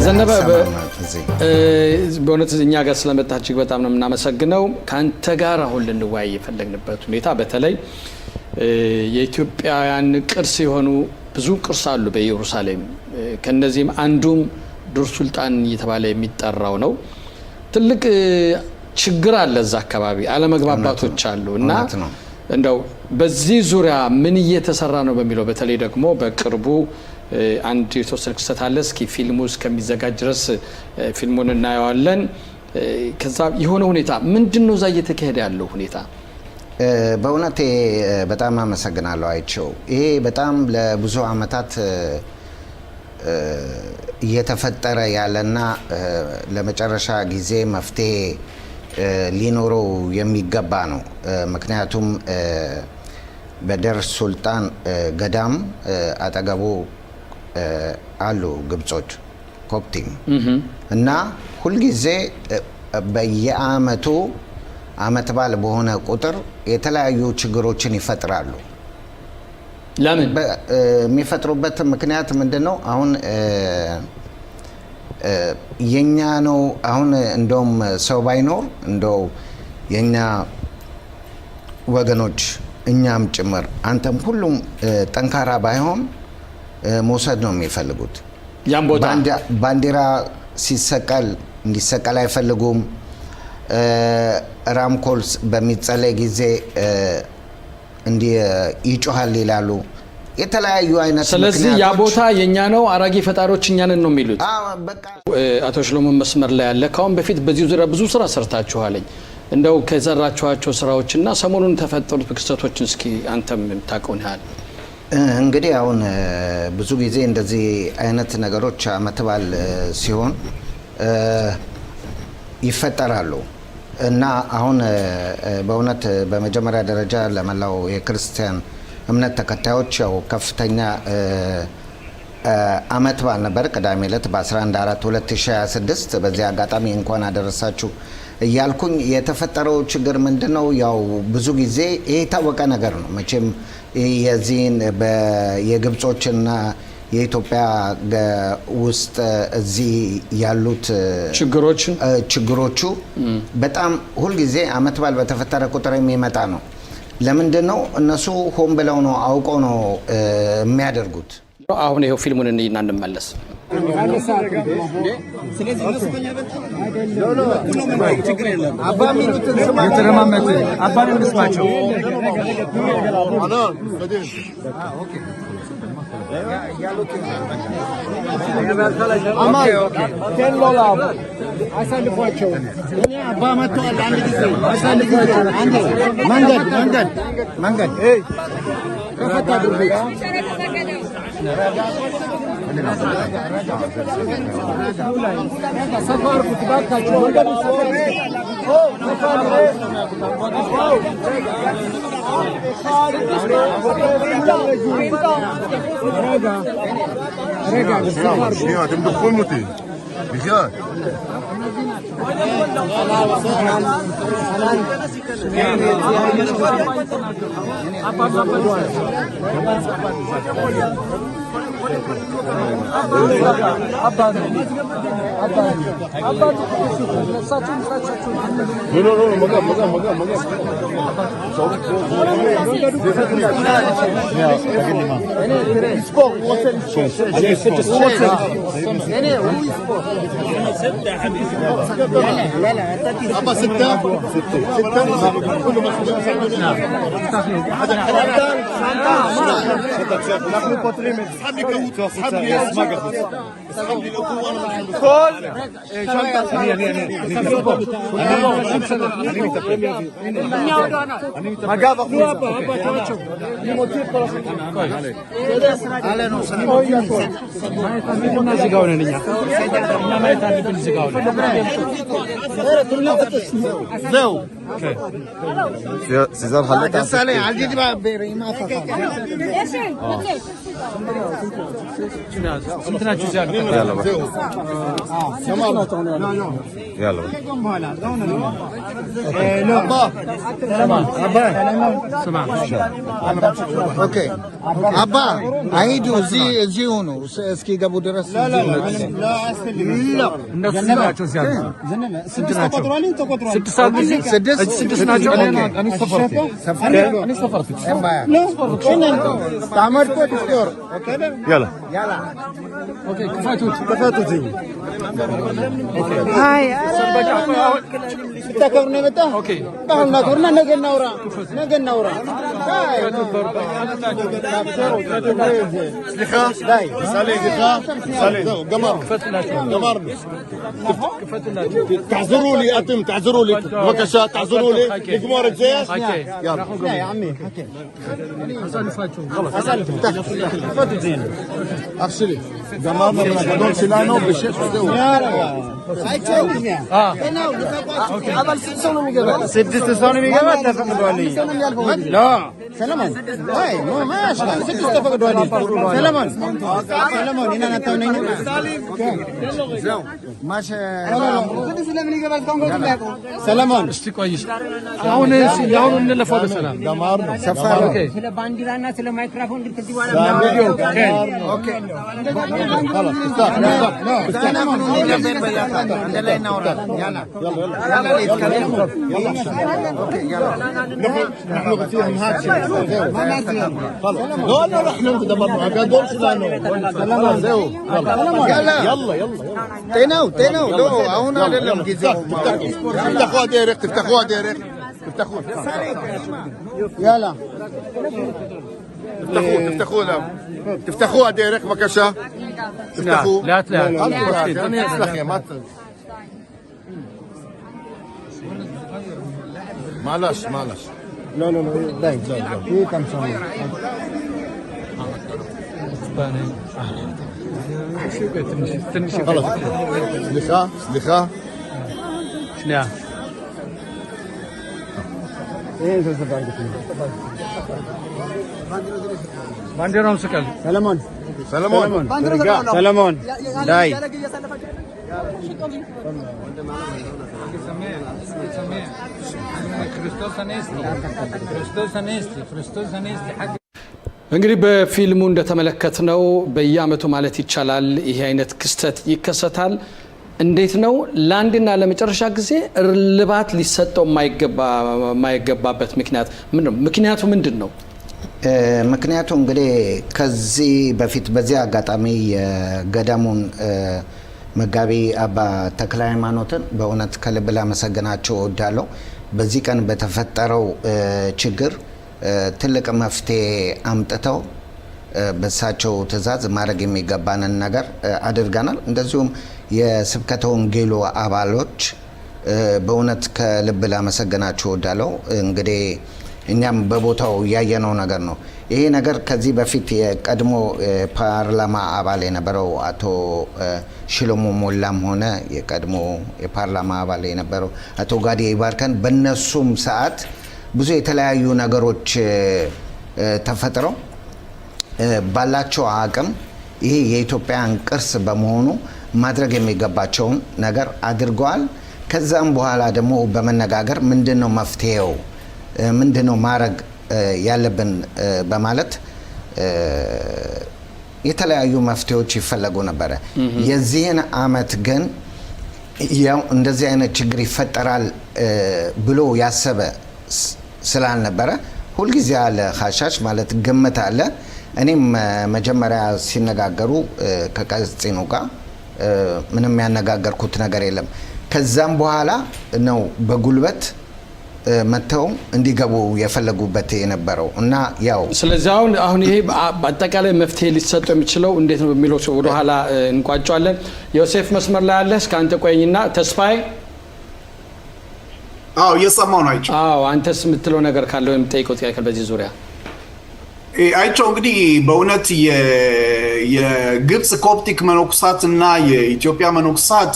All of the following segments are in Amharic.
ዘነበ በእውነት እኛ ጋር ስለመጣችሁ በጣም ነው የምናመሰግነው። ካንተ ጋር አሁን ልንወያይ የፈለግንበት ሁኔታ በተለይ የኢትዮጵያውያን ቅርስ የሆኑ ብዙ ቅርስ አሉ በኢየሩሳሌም። ከነዚህም አንዱም ዱር ሱልጣን እየተባለ የሚጠራው ነው። ትልቅ ችግር አለ እዛ አካባቢ፣ አለመግባባቶች አሉ እና እንደው በዚህ ዙሪያ ምን እየተሰራ ነው በሚለው በተለይ ደግሞ በቅርቡ አንድ የተወሰነ ክስተት አለ። እስኪ ፊልሙ እስከሚዘጋጅ ድረስ ፊልሙን እናየዋለን። ከዛ የሆነ ሁኔታ ምንድነው እዛ እየተካሄደ ያለው ሁኔታ? በእውነት በጣም አመሰግናለሁ አይቸው። ይሄ በጣም ለብዙ አመታት እየተፈጠረ ያለና ለመጨረሻ ጊዜ መፍትሄ ሊኖረው የሚገባ ነው። ምክንያቱም በደር ሱልጣን ገዳም አጠገቡ አሉ ግብጾች ኮፕቲም እና ሁልጊዜ በየአመቱ አመት በዓል በሆነ ቁጥር የተለያዩ ችግሮችን ይፈጥራሉ። ለምን የሚፈጥሩበት ምክንያት ምንድነው? አሁን የኛ ነው። አሁን እንደውም ሰው ባይኖር እንደው የኛ ወገኖች እኛም ጭምር አንተም ሁሉም ጠንካራ ባይሆን መውሰድ ነው የሚፈልጉት። ያን ቦታ ባንዲራ ሲሰቀል እንዲሰቀል አይፈልጉም። ራምኮልስ በሚጸለይ ጊዜ እንዲ ይጮሃል ይላሉ። የተለያዩ አይነት ስለዚህ ያ ቦታ የኛ ነው፣ አራጊ ፈጣሪዎች እኛንን ነው የሚሉት። አቶ ሽሎሞ መስመር ላይ ያለ ካሁን በፊት በዚህ ዙሪያ ብዙ ስራ ሰርታችኋለኝ። እንደው ከሰራችኋቸው ስራዎችና ሰሞኑን ተፈጠሩት ክስተቶችን እስኪ አንተም የምታውቀውን ያህል። እንግዲህ አሁን ብዙ ጊዜ እንደዚህ አይነት ነገሮች አመት በዓል ሲሆን ይፈጠራሉ እና አሁን በእውነት በመጀመሪያ ደረጃ ለመላው የክርስቲያን እምነት ተከታዮች ያው ከፍተኛ አመት በዓል ነበር ቅዳሜ ዕለት በ11/4/2026። በዚህ አጋጣሚ እንኳን አደረሳችሁ እያልኩኝ የተፈጠረው ችግር ምንድነው? ያው ብዙ ጊዜ ይሄ የታወቀ ነገር ነው መቼም የዚህን የግብጾችና የኢትዮጵያ ውስጥ እዚህ ያሉት ችግሮቹ በጣም ሁልጊዜ አመት በዓል በተፈጠረ ቁጥር የሚመጣ ነው። ለምንድነው? እነሱ ሆን ብለው ነው አውቀው ነው የሚያደርጉት። አሁን ይሄው ፊልሙን እንይና እንመለስ። אתם דוחים אותי. בחייאת. לא, מגע. ספור, הוא רוצה לספור. הנה, הוא יספור. ستة حبيبي. لا أبا ستة. كل ما אנחנו פותרים את זה. סחב לי כהות, סחב לי הסמגה. סחב לי לא כהות. כל. אני מטפל. מגע בחוץ. אני מוציא את כל החוץ. עלינו. זהו. סיזר חלק. תסלח, אל תדבר ברעימה פחד. יאללה. יאללה. יאללה. אבא. ኦኬ አባ አይዱ እዚህ ሆኖ እስኪ ገቡ ድረስ ስድስት ናቸው تعذروا لي أتم تعذروا لي بكشة تعذروا لي نجمار الزيت يلا يا عمي حكي خلاص أفصلي جمال رمضان سلانو بالشيخ سدست ثاني ميجا تفقدوا لي لا سلمان هاي ما اشغل سدست تفقدوا لي سلمان هنا نتونين ماشي سلمان استقايش አሁን ያሁን እንለፋው በሰላም دمار سفر اوكي ስለ ባንዲራና ስለ ማይክሮፎን ግን ከዚህ በኋላ اوكي خلاص سلمان እንደላይ እናወራ يلا نتكلم اوكي يلا نحن فيهم هاتش خلاص لا نحن دمرنا هذول سلانو يلا ጤናው ዶ አሁን አይደለም ጊዜው تفتحوا ديرك تفتحوا يلا تفتحوها ديرك بكشة تفتحوا لا معلش لا داي ايه كم سنه خلاص سلخة نعم ايه زباين ባንዲራውን ስቀል سلمان داي እንግዲህ በፊልሙ እንደተመለከትነው በየአመቱ ማለት ይቻላል ይሄ አይነት ክስተት ይከሰታል። እንዴት ነው ለአንድና ለመጨረሻ ጊዜ እልባት ሊሰጠው የማይገባበት ምክንያቱ ምንድን ነው? ምክንያቱ እንግዲህ ከዚህ በፊት በዚህ አጋጣሚ የገዳሙን መጋቢ አባ ተክለ ሃይማኖትን በእውነት ከልብ ላመሰግናቸው እወዳለሁ። በዚህ ቀን በተፈጠረው ችግር ትልቅ መፍትሄ አምጥተው በሳቸው ትእዛዝ ማድረግ የሚገባንን ነገር አድርገናል። እንደዚሁም የስብከተ ወንጌሉ አባሎች በእውነት ከልብ ላመሰግናቸው እወዳለሁ። እንግዲህ እኛም በቦታው ያየነው ነገር ነው። ይሄ ነገር ከዚህ በፊት የቀድሞ ፓርላማ አባል የነበረው አቶ ሽሎሞ ሞላም ሆነ የቀድሞ የፓርላማ አባል የነበረው አቶ ጋዲ ይባርከን በነሱም ሰዓት ብዙ የተለያዩ ነገሮች ተፈጥረው ባላቸው አቅም ይሄ የኢትዮጵያን ቅርስ በመሆኑ ማድረግ የሚገባቸውን ነገር አድርገዋል። ከዛም በኋላ ደግሞ በመነጋገር ምንድነው መፍትሄው ምንድነው ማድረግ ያለብን በማለት የተለያዩ መፍትሄዎች ይፈለጉ ነበር። የዚህን አመት ግን ያው እንደዚህ አይነት ችግር ይፈጠራል ብሎ ያሰበ ስላልነበረ ሁልጊዜ አለ ኻሻሽ ማለት ግምት አለ። እኔም መጀመሪያ ሲነጋገሩ ከቀጽኑ ጋር ምንም ያነጋገርኩት ነገር የለም። ከዛም በኋላ ነው በጉልበት መተው እንዲገቡ የፈለጉበት የነበረው እና ያው ስለዚህ አሁን ይሄ በአጠቃላይ መፍትሄ ሊሰጠው የሚችለው እንዴት ነው በሚለው ወደ ኋላ እንቋጫለን። ዮሴፍ መስመር ላይ አለ። እስከ አንተ ቆይኝና ተስፋዬ እየሰማው ነው አይቼው። አንተስ የምትለው ነገር ካለ ወይም ጠይቀው ጥያቄ በዚህ ዙሪያ አይቼው። እንግዲህ በእውነት የግብጽ ኮፕቲክ መነኩሳት እና የኢትዮጵያ መነኩሳት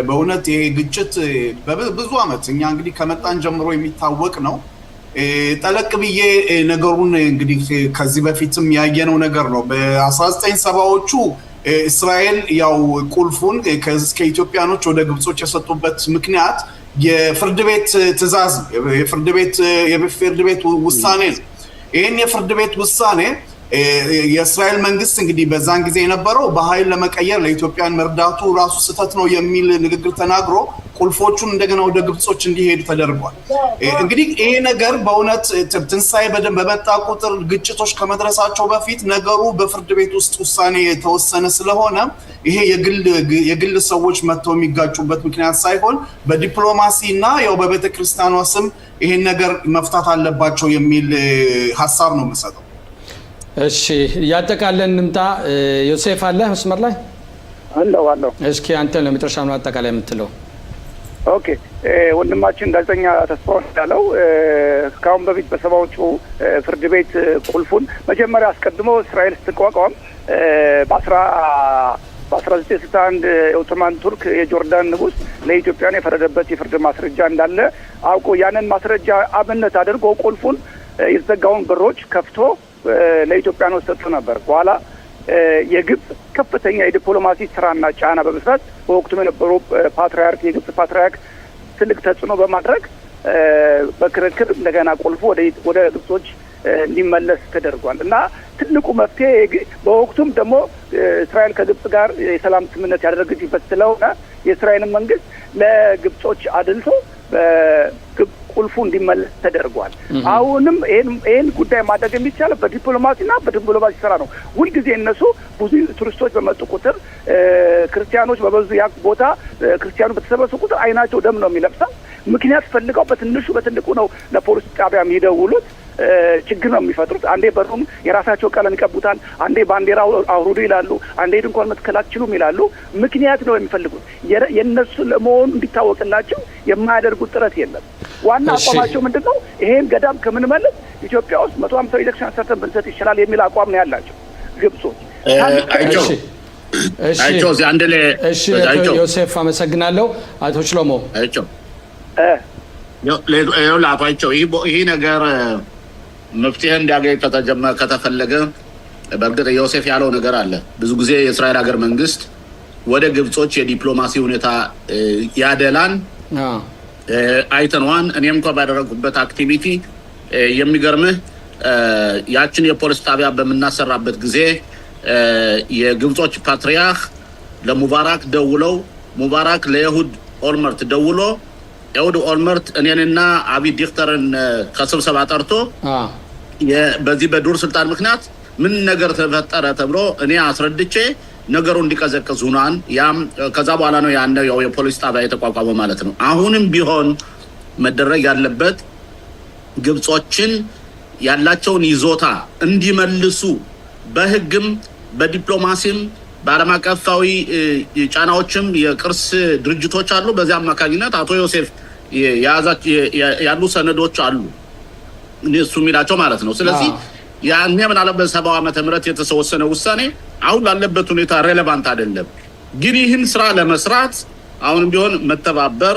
በእውነት ይሄ ግጭት በብዙ አመት እኛ እንግዲህ ከመጣን ጀምሮ የሚታወቅ ነው። ጠለቅ ብዬ ነገሩን እንግዲህ ከዚህ በፊትም ያየነው ነገር ነው። በ1970ዎቹ እስራኤል ያው ቁልፉን ከኢትዮጵያኖች ወደ ግብጾች የሰጡበት ምክንያት የፍርድ ቤት ትዕዛዝ የፍርድ ቤት ውሳኔ ነው። ይሄን የፍርድ ቤት ውሳኔ የእስራኤል መንግስት እንግዲህ በዛን ጊዜ የነበረው በኃይል ለመቀየር ለኢትዮጵያን መርዳቱ ራሱ ስህተት ነው የሚል ንግግር ተናግሮ ቁልፎቹን እንደገና ወደ ግብጾች እንዲሄዱ ተደርጓል። እንግዲህ ይሄ ነገር በእውነት ትንሳኤ በመጣ ቁጥር ግጭቶች ከመድረሳቸው በፊት ነገሩ በፍርድ ቤት ውስጥ ውሳኔ የተወሰነ ስለሆነ ይሄ የግል ሰዎች መጥተው የሚጋጩበት ምክንያት ሳይሆን በዲፕሎማሲ እና ያው በቤተ ክርስቲያኗ ስም ይሄን ነገር መፍታት አለባቸው የሚል ሀሳብ ነው የምሰጠው። እሺ ያጠቃለን እንምጣ። ዮሴፍ አለ መስመር ላይ አለው። እስኪ አንተ ለመጨረሻ ነው አጠቃላይ የምትለው? ኦኬ ወንድማችን ጋዜጠኛ ተስፋው እንዳለው እስካሁን በፊት በሰባዎቹ ፍርድ ቤት ቁልፉን መጀመሪያ አስቀድሞ እስራኤል ስትቋቋም በ1961 የኦቶማን ቱርክ የጆርዳን ንጉስ ለኢትዮጵያን የፈረደበት የፍርድ ማስረጃ እንዳለ አውቆ ያንን ማስረጃ አብነት አድርጎ ቁልፉን የተዘጋውን በሮች ከፍቶ ለኢትዮጵያኖች ሰጥቶ ነበር። በኋላ የግብጽ ከፍተኛ የዲፕሎማሲ ስራና ጫና በመስራት በወቅቱ የነበሩ ፓትርያርክ የግብጽ ፓትርያርክ ትልቅ ተጽዕኖ በማድረግ በክርክር እንደገና ቁልፉ ወደ ግብጾች እንዲመለስ ተደርጓል እና ትልቁ መፍትሄ በወቅቱም ደግሞ እስራኤል ከግብጽ ጋር የሰላም ስምምነት ያደረገችበት ስለሆነ የእስራኤል መንግስት ለግብጾች አድልቶ ቁልፉ እንዲመለስ ተደርጓል። አሁንም ይሄን ጉዳይ ማድረግ የሚቻለው በዲፕሎማሲና በዲፕሎማሲ ስራ ነው። ሁልጊዜ እነሱ ብዙ ቱሪስቶች በመጡ ቁጥር ክርስቲያኖች በበዙ ያ ቦታ ክርስቲያኑ በተሰበሰቡ ቁጥር አይናቸው ደም ነው የሚለብሰው። ምክንያት ፈልገው በትልቁ ነው ለፖሊስ ጣቢያ የሚደውሉት። ችግር ነው የሚፈጥሩት። አንዴ በሩም የራሳቸው ቀለም ይቀቡታል፣ አንዴ ባንዲራ አውርዱ ይላሉ፣ አንዴ ድንኳን መትከል አትችሉም ይላሉ። ምክንያት ነው የሚፈልጉት። የነሱ ለመሆኑ እንዲታወቅላቸው የማያደርጉት ጥረት የለም። ዋና አቋማቸው ምንድነው? ይሄን ገዳም ከምንመለስ ኢትዮጵያ ውስጥ 150 ኢሌክሽን ሰርተን ብንሰጥ ይችላል የሚል አቋም ነው ያላቸው ግብጾች። እሺ ዮሴፍ አመሰግናለሁ። አቶ ሽሎሞ ይሄ ነገር መፍትሄ እንዲያገኝ ከተፈለገ በእርግጥ ዮሴፍ ያለው ነገር አለ። ብዙ ጊዜ የእስራኤል ሀገር መንግስት ወደ ግብጾች የዲፕሎማሲ ሁኔታ ያደላን አይተንዋን። እኔም እንኳን ባደረጉበት አክቲቪቲ የሚገርምህ ያችን የፖሊስ ጣቢያ በምናሰራበት ጊዜ የግብጾች ፓትርያርክ ለሙባራክ ደውለው ሙባራክ ለይሁድ ኦልመርት ደውሎ ኤውድ ኦልመርት እኔንና አቢ ዲክተርን ከስብሰባ ጠርቶ በዚህ በዱር ስልጣን ምክንያት ምን ነገር ተፈጠረ ተብሎ እኔ አስረድቼ ነገሩ እንዲቀዘቅዝ ሆኗል። ያም ከዛ በኋላ ነው ያው የፖሊስ ጣቢያ የተቋቋመው ማለት ነው። አሁንም ቢሆን መደረግ ያለበት ግብጾችን ያላቸውን ይዞታ እንዲመልሱ በህግም በዲፕሎማሲም በዓለም አቀፋዊ ጫናዎችም የቅርስ ድርጅቶች አሉ። በዚያ አማካኝነት አቶ ዮሴፍ ያሉ ሰነዶች አሉ እነሱ የሚላቸው ማለት ነው። ስለዚህ ያኔ ምናልባት በ70 ዓመተ ምህረት የተወሰነ ውሳኔ አሁን ላለበት ሁኔታ ሬሌቫንት አይደለም። ግን ይህን ስራ ለመስራት አሁንም ቢሆን መተባበር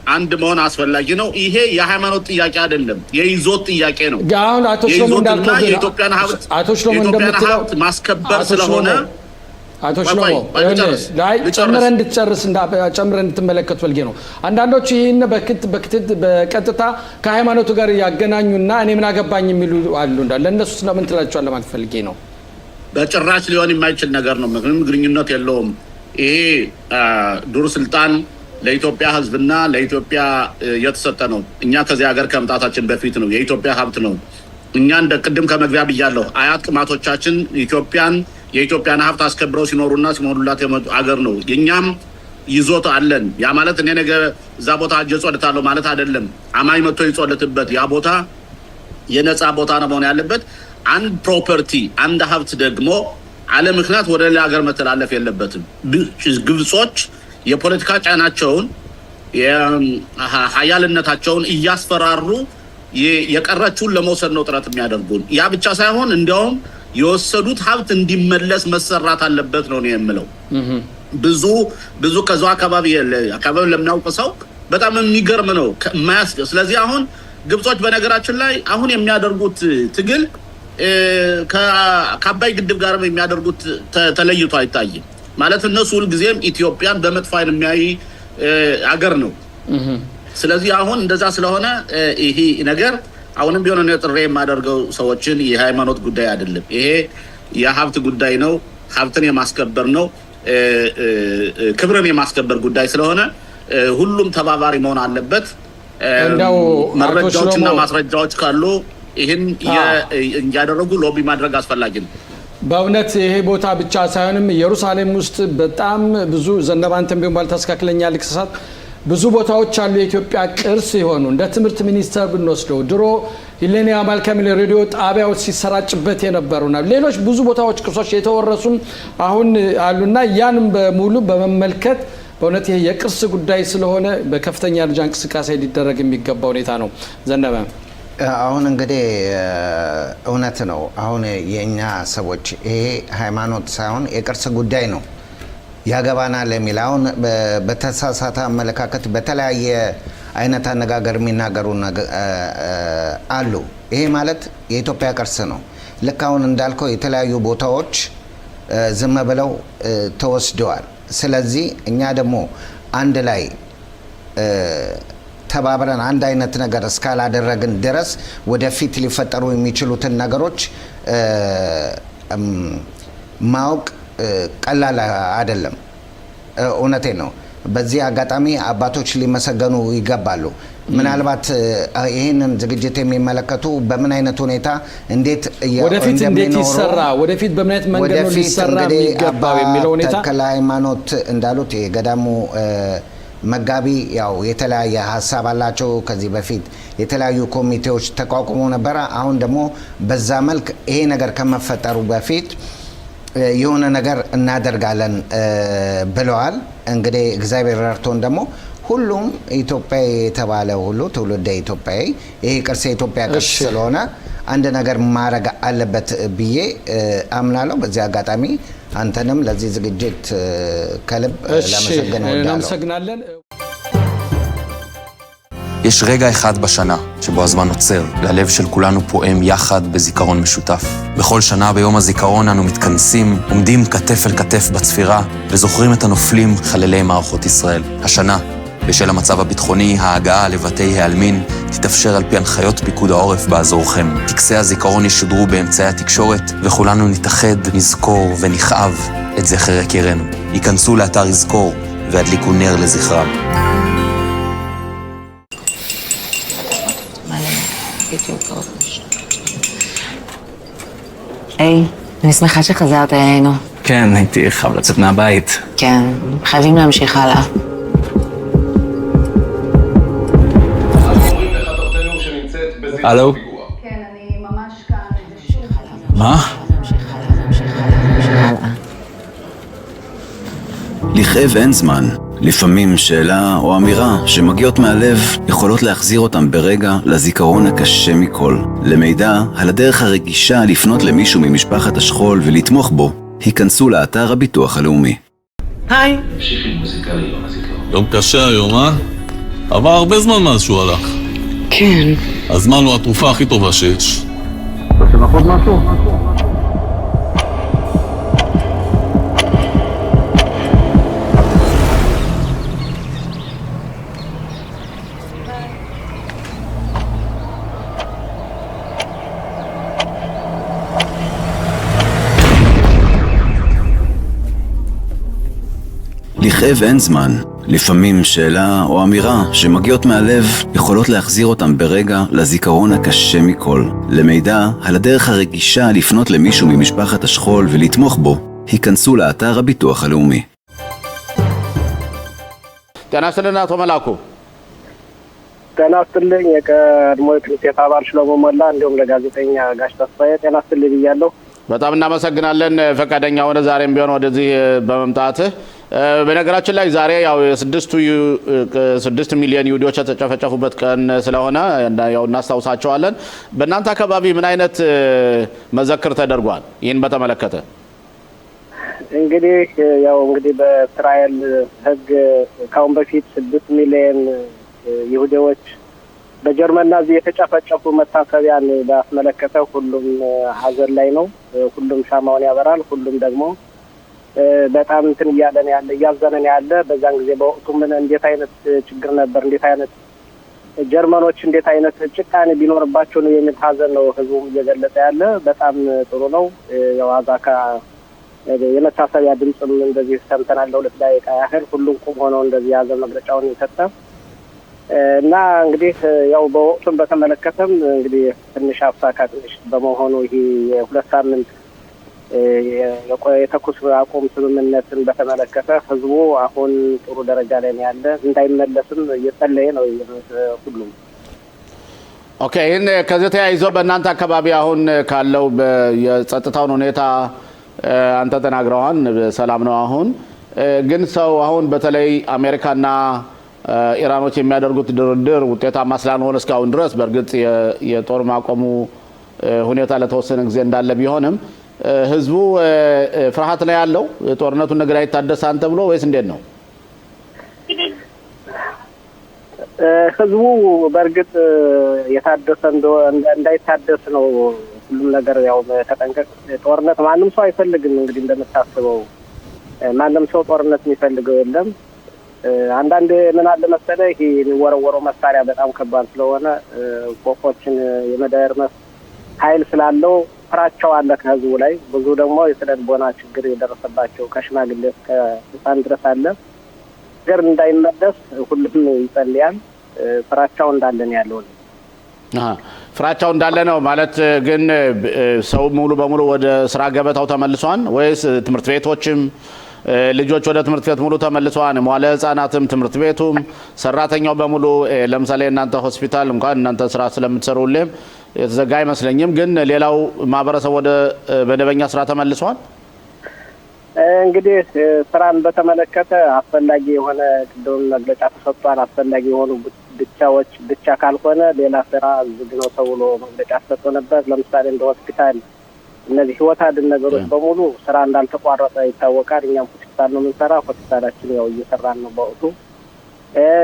አንድ መሆን አስፈላጊ ነው። ይሄ የሃይማኖት ጥያቄ አይደለም፣ የይዞት ጥያቄ ነው። አሁን አቶ ሽሎሞ እንዳልከው የኢትዮጵያን ሀብት ማስከበር ስለሆነ አቶ ሽሎሞ ላይ ጨምረህ እንድትመለከቱ ፈልጌ ነው። አንዳንዶቹ ይህን በቀጥታ ከሃይማኖቱ ጋር ያገናኙና እኔ ምን አገባኝ የሚሉ አሉ። ለእነሱ ስለምን ትላቸዋለህ ማለት ፈልጌ ነው። በጭራሽ ሊሆን የማይችል ነገር ነው። ምንም ግንኙነት የለውም። ይሄ ዱር ስልጣን ለኢትዮጵያ ህዝብና ለኢትዮጵያ የተሰጠ ነው። እኛ ከዚህ ሀገር ከመምጣታችን በፊት ነው። የኢትዮጵያ ሀብት ነው። እኛ እንደ ቅድም ከመግቢያ ብያለሁ፣ አያት ቅማቶቻችን የኢትዮጵያን ሀብት አስከብረው ሲኖሩና ሲሞሉላት የመጡ አገር ነው። የኛም ይዞት አለን። ያ ማለት እኔ ነገ እዛ ቦታ ሄጄ ጾልታለሁ ማለት አይደለም። አማኝ መጥቶ ይጾልትበት ያ ቦታ የነፃ ቦታ ነው መሆን ያለበት። አንድ ፕሮፐርቲ አንድ ሀብት ደግሞ አለ ምክንያት ወደ ሌላ ሀገር መተላለፍ የለበትም። ግብጾች የፖለቲካ ጫናቸውን የሀያልነታቸውን እያስፈራሩ የቀረችውን ለመውሰድ ነው ጥረት የሚያደርጉን። ያ ብቻ ሳይሆን እንዲያውም የወሰዱት ሀብት እንዲመለስ መሰራት አለበት ነው የምለው። ብዙ ከዛው አካባቢ ለሚያውቅ ሰው በጣም የሚገርም ነው የማያስገ ስለዚህ አሁን ግብጾች በነገራችን ላይ አሁን የሚያደርጉት ትግል ከአባይ ግድብ ጋርም የሚያደርጉት ተለይቶ አይታይም። ማለት እነሱ ሁልጊዜም ኢትዮጵያን በመጥፎ ዓይን የሚያይ አገር ነው። ስለዚህ አሁን እንደዛ ስለሆነ ይሄ ነገር አሁንም ቢሆን ነው ጥሪ የማደርገው ሰዎችን የሃይማኖት ጉዳይ አይደለም ይሄ የሀብት ጉዳይ ነው ሀብትን የማስከበር ነው ክብርን የማስከበር ጉዳይ ስለሆነ ሁሉም ተባባሪ መሆን አለበት እንደው መረጃዎችና ማስረጃዎች ካሉ ይሄን ያደረጉ ሎቢ ማድረግ አስፈላጊ ነው በእውነት ይሄ ቦታ ብቻ ሳይሆንም ኢየሩሳሌም ውስጥ በጣም ብዙ ዘነባንተም ቢሆን ባልተስካክለኛል ክሳት ብዙ ቦታዎች አሉ የኢትዮጵያ ቅርስ ይሆኑ እንደ ትምህርት ሚኒስተር ብንወስደው ድሮ ሂሌኒያ ማልካሚል ሬዲዮ ጣቢያዎች ሲሰራጭበት የነበሩና ሌሎች ብዙ ቦታዎች ቅርሶች የተወረሱም አሁን አሉና ያንም በሙሉ በመመልከት በእውነት ይሄ የቅርስ ጉዳይ ስለሆነ በከፍተኛ ደረጃ እንቅስቃሴ ሊደረግ የሚገባው ሁኔታ ነው ዘነበ አሁን እንግዲህ እውነት ነው አሁን የኛ ሰዎች ይሄ ሃይማኖት ሳይሆን የቅርስ ጉዳይ ነው ያገባናል ለሚላውን በተሳሳተ አመለካከት በተለያየ አይነት አነጋገር የሚናገሩ አሉ ይሄ ማለት የኢትዮጵያ ቅርስ ነው ለካውን እንዳልከው የተለያዩ ቦታዎች ዝም ብለው ተወስደዋል ስለዚህ እኛ ደግሞ አንድ ላይ ተባብረን አንድ አይነት ነገር እስካላደረግን ድረስ ወደፊት ሊፈጠሩ የሚችሉትን ነገሮች ማወቅ ቀላል አይደለም እውነቴ ነው በዚህ አጋጣሚ አባቶች ሊመሰገኑ ይገባሉ ምናልባት ይሄንን ዝግጅት የሚመለከቱ በምን አይነት ሁኔታ እንዴት ወደፊት እንዴት ይሰራ ወደፊት በምን አይነት መንገድ ነው ሊሰራ የሚገባው የሚለው ሁኔታ ከሃይማኖት እንዳሉት የገዳሙ መጋቢ ያው የተለያየ ሐሳብ አላቸው ከዚህ በፊት የተለያዩ ኮሚቴዎች ተቋቁሞ ነበር አሁን ደግሞ በዛ መልክ ይሄ ነገር ከመፈጠሩ በፊት የሆነ ነገር እናደርጋለን ብለዋል እንግዲህ እግዚአብሔር ረድቶን ደግሞ ሁሉም ኢትዮጵያዊ የተባለ ሁሉ ትውልደ ኢትዮጵያዊ ይሄ ቅርስ የኢትዮጵያ ቅርስ ስለሆነ አንድ ነገር ማድረግ አለበት ብዬ አምናለሁ በዚህ አጋጣሚ አንተንም ለዚህ ዝግጅት ከልብ ለማመስገን יש רגע אחד בשנה שבו הזמן עוצר, והלב של כולנו פועם יחד בזיכרון משותף. בכל שנה ביום הזיכרון אנו מתכנסים, עומדים כתף אל כתף בצפירה, וזוכרים את הנופלים חללי מערכות ישראל. השנה, בשל המצב הביטחוני, ההגעה לבתי העלמין תתאפשר על פי הנחיות פיקוד העורף באזורכם. טקסי הזיכרון ישודרו באמצעי התקשורת, וכולנו נתאחד, נזכור ונכאב את זכר יקירנו. ייכנסו לאתר יזכור, והדליקו נר לזכרם. היי, אני שמחה שחזרת אלינו. כן, הייתי חייב לצאת מהבית. כן, חייבים להמשיך הלאה. הלו? כן, אני ממש כאן. מה? לכאב אין זמן. לפעמים שאלה או אמירה שמגיעות מהלב יכולות להחזיר אותם ברגע לזיכרון הקשה מכל. למידע על הדרך הרגישה לפנות למישהו ממשפחת השכול ולתמוך בו, היכנסו לאתר הביטוח הלאומי. היי. יום קשה היום, עבר הרבה זמן מאז שהוא הלך. כן. הזמן הוא התרופה הכי טובה שיש. רוצה לחוד משהו? לכאב אין זמן. לפעמים שאלה או אמירה שמגיעות מהלב יכולות להחזיר אותם ברגע לזיכרון הקשה מכל. למידע על הדרך הרגישה לפנות למישהו ממשפחת השכול ולתמוך בו, היכנסו לאתר הביטוח הלאומי. ጤና ይስጥልን አቶ መላኩ። ጤና ይስጥልኝ የቀድሞ የክኔሴት አባል ሽሎሞ ሞላ እንዲሁም ለጋዜጠኛ ጋሽ ተስፋዬ ጤና ይስጥልኝ ብያለሁ። በጣም እናመሰግናለን ፈቃደኛ ሆነ ዛሬም ቢሆን ወደዚህ በመምጣትህ። በነገራችን ላይ ዛሬ ያው 6 ሚሊዮን ይሁዶች የተጨፈጨፉበት ቀን ስለሆነ ያው እናስታውሳቸዋለን። በእናንተ አካባቢ ምን አይነት መዘክር ተደርጓል? ይህን በተመለከተ እንግዲህ በእስራኤል ሕግ ካሁን በፊት 6 ሚሊዮን ይሁዶች በጀርመን ናዚ የተጨፈጨፉ መታሰቢያን ባስመለከተ ሁሉም ሀዘን ላይ ነው። ሁሉም ሻማውን ያበራል። ሁሉም ደግሞ በጣም እንትን እያዘነን ያለ በዛን ጊዜ በወቅቱ ምን እንዴት አይነት ችግር ነበር እንዴት አይነት ጀርመኖች እንዴት አይነት ጭካኔ ቢኖርባቸው ነው የሚል ሀዘን ነው ህዝቡም እየገለጸ ያለ። በጣም ጥሩ ነው። ያው አዛካ የመታሰቢያ ድምጽም እንደዚህ ሰምተናል። ለ2 ደቂቃ ያህል ሁሉም ቁም ሆነው እንደዚህ ያዘ መግለጫውን የሰጠ እና እንግዲህ ያው በወቅቱን በተመለከተም እንግዲህ ትንሽ አፍሳካ ትንሽ በመሆኑ ይሄ የ2 ሳምንት የተኩስ አቁም ስምምነትን በተመለከተ ህዝቡ አሁን ጥሩ ደረጃ ላይ ነው ያለ። እንዳይመለስም እየጸለየ ነው ሁሉም። ኦኬ፣ ይህን ከዚህ ተያይዞ በእናንተ አካባቢ አሁን ካለው የጸጥታውን ሁኔታ አንተ ተናግረዋል። ሰላም ነው አሁን። ግን ሰው አሁን በተለይ አሜሪካና ኢራኖች የሚያደርጉት ድርድር ውጤታማ ስላልሆነ እስካሁን ድረስ በእርግጥ የጦር ማቆሙ ሁኔታ ለተወሰነ ጊዜ እንዳለ ቢሆንም ህዝቡ ፍርሃት ላይ ያለው ጦርነቱን ነገር አይታደሳን ተብሎ ወይስ እንዴት ነው? ህዝቡ በእርግጥ የታደሰ እንዳይታደስ ነው ሁሉም ነገር ያው ተጠንቀቅ። ጦርነት ማንም ሰው አይፈልግም። እንግዲህ እንደምታስበው ማንም ሰው ጦርነት የሚፈልገው የለም። አንዳንድ ምን አለ መሰለህ ይሄ የሚወረወረው መሳሪያ በጣም ከባድ ስለሆነ ፎቆችን የመደርመስ ኃይል ስላለው ፍራቻው አለ ከህዝቡ ላይ። ብዙ ደግሞ የስነልቦና ችግር የደረሰባቸው ከሽማግሌ እስከ ህፃን ድረስ አለ። ነገር እንዳይመለስ ሁሉም ይጸልያል። ፍራቻው እንዳለ ነው ያለው። ፍራቻው እንዳለ ነው ማለት ግን ሰው ሙሉ በሙሉ ወደ ስራ ገበታው ተመልሷል ወይስ ትምህርት ቤቶችም ልጆች ወደ ትምህርት ቤት ሙሉ ተመልሰዋል? መዋለ ህፃናትም ትምህርት ቤቱም ሰራተኛው በሙሉ ለምሳሌ እናንተ ሆስፒታል እንኳን እናንተ ስራ ስለምትሰሩልም የተዘጋ አይመስለኝም። ግን ሌላው ማህበረሰብ ወደ መደበኛ ስራ ተመልሷል። እንግዲህ ስራን በተመለከተ አስፈላጊ የሆነ ቅድም መግለጫ ተሰጥቷል። አስፈላጊ የሆኑ ብቻ ካልሆነ ሌላ ስራ ዝግ ነው ተብሎ መግለጫ ተሰጥቶ ነበር። ለምሳሌ እንደ ሆስፒታል እነዚህ ህይወት አድን ነገሮች በሙሉ ስራ እንዳልተቋረጠ ይታወቃል። እኛም ሆስፒታል ነው የምንሰራ። ሆስፒታላችን ያው እየሰራን ነው በወቅቱ።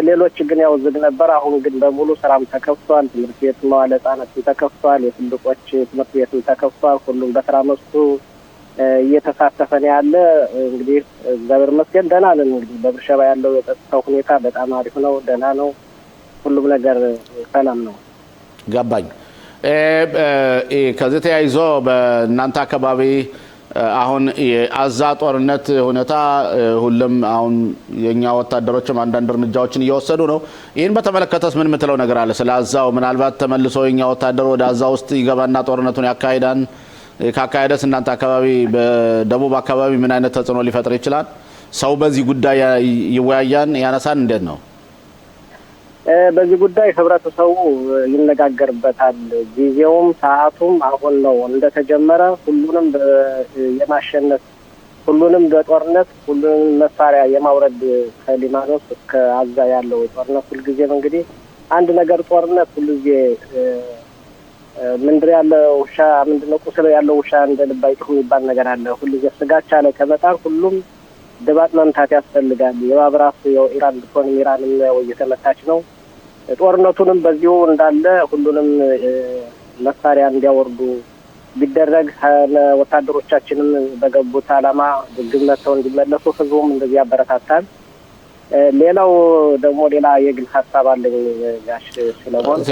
ሌሎች ግን ያው ዝግ ነበር። አሁን ግን በሙሉ ስራም ተከፍቷል። ትምህርት ቤት መዋለ ህጻናትም ተከፍቷል። የትልቆች ትምህርት ቤትም ተከፍቷል። ሁሉም በስራ መስኩ እየተሳተፈ ነው ያለ። እንግዲህ እግዚአብሔር ይመስገን ደህና ነን። እንግዲህ በብርሸባ ያለው የጸጥታው ሁኔታ በጣም አሪፍ ነው፣ ደህና ነው። ሁሉም ነገር ሰላም ነው። ገባኝ። ከዚህ ተያይዞ በእናንተ አካባቢ አሁን የአዛ ጦርነት ሁኔታ ሁሉም አሁን የኛ ወታደሮችም አንዳንድ እርምጃዎችን እየወሰዱ ነው። ይህን በተመለከተስ ምን የምትለው ነገር አለ? ስለ አዛው ምናልባት ተመልሶ የኛ ወታደር ወደ አዛ ውስጥ ይገባና ጦርነቱን ያካሂዳን? ካካሄደስ እናንተ አካባቢ በደቡብ አካባቢ ምን አይነት ተጽዕኖ ሊፈጥር ይችላል? ሰው በዚህ ጉዳይ ይወያያን ያነሳን እንዴት ነው? በዚህ ጉዳይ ህብረተሰቡ ይነጋገርበታል። ጊዜውም ሰዓቱም አሁን ነው። እንደተጀመረ ሁሉንም የማሸነፍ ሁሉንም በጦርነት ሁሉንም መሳሪያ የማውረድ ከሊባኖስ እስከ አዛ ያለው ጦርነት ሁልጊዜም እንግዲህ አንድ ነገር ጦርነት ሁልጊዜ ምንድር ያለ ውሻ ምንድነው ቁስል ያለው ውሻ እንደ ልብ አይጮህ የሚባል ነገር አለ። ሁልጊዜ ስጋቻ ላይ ከመጣር ሁሉም ድባቅ መምታት ያስፈልጋል። የባብራስ ኢራን ብትሆንም ኢራንም እየተመታች ነው። ጦርነቱንም በዚሁ እንዳለ ሁሉንም መሳሪያ እንዲያወርዱ ቢደረግ ወታደሮቻችንም በገቡት ዓላማ ግብ መተው እንዲመለሱ ህዝቡም እንደዚህ ያበረታታል። ሌላው ደግሞ ሌላ የግል ሀሳብ አለኝ ጋሽ ሰለሞን።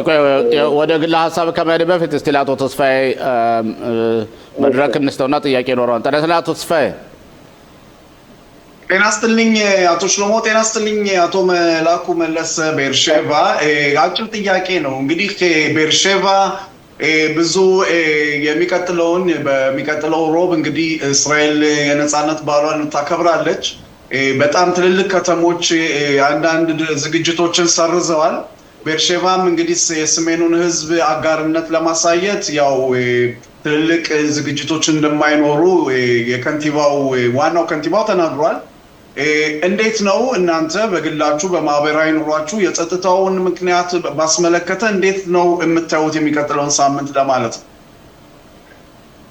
ወደ ግል ሀሳብ ከመሄድ በፊት እስቲ ለአቶ ተስፋዬ መድረክ እንስተውና ጥያቄ ኖረዋል። ጤና ይስጥልኝ አቶ ተስፋዬ። ጤና ይስጥልኝ አቶ ሽሎሞ። ጤና ይስጥልኝ አቶ መላኩ መለሰ ቤርሼቫ። አጭር ጥያቄ ነው እንግዲህ ቤርሼቫ ብዙ በሚቀጥለው ሮብ እንግዲህ እስራኤል የነጻነት በዓሏን ታከብራለች። በጣም ትልልቅ ከተሞች አንዳንድ ዝግጅቶችን ሰርዘዋል። ቤርሼቫም እንግዲህ የሰሜኑን ህዝብ አጋርነት ለማሳየት ያው ትልልቅ ዝግጅቶች እንደማይኖሩ ዋናው ከንቲባው ተናግሯል። እንዴት ነው እናንተ በግላችሁ በማህበራዊ ኑሯችሁ የጸጥታውን ምክንያት ማስመለከተ እንዴት ነው የምታዩት የሚቀጥለውን ሳምንት ለማለት ነው?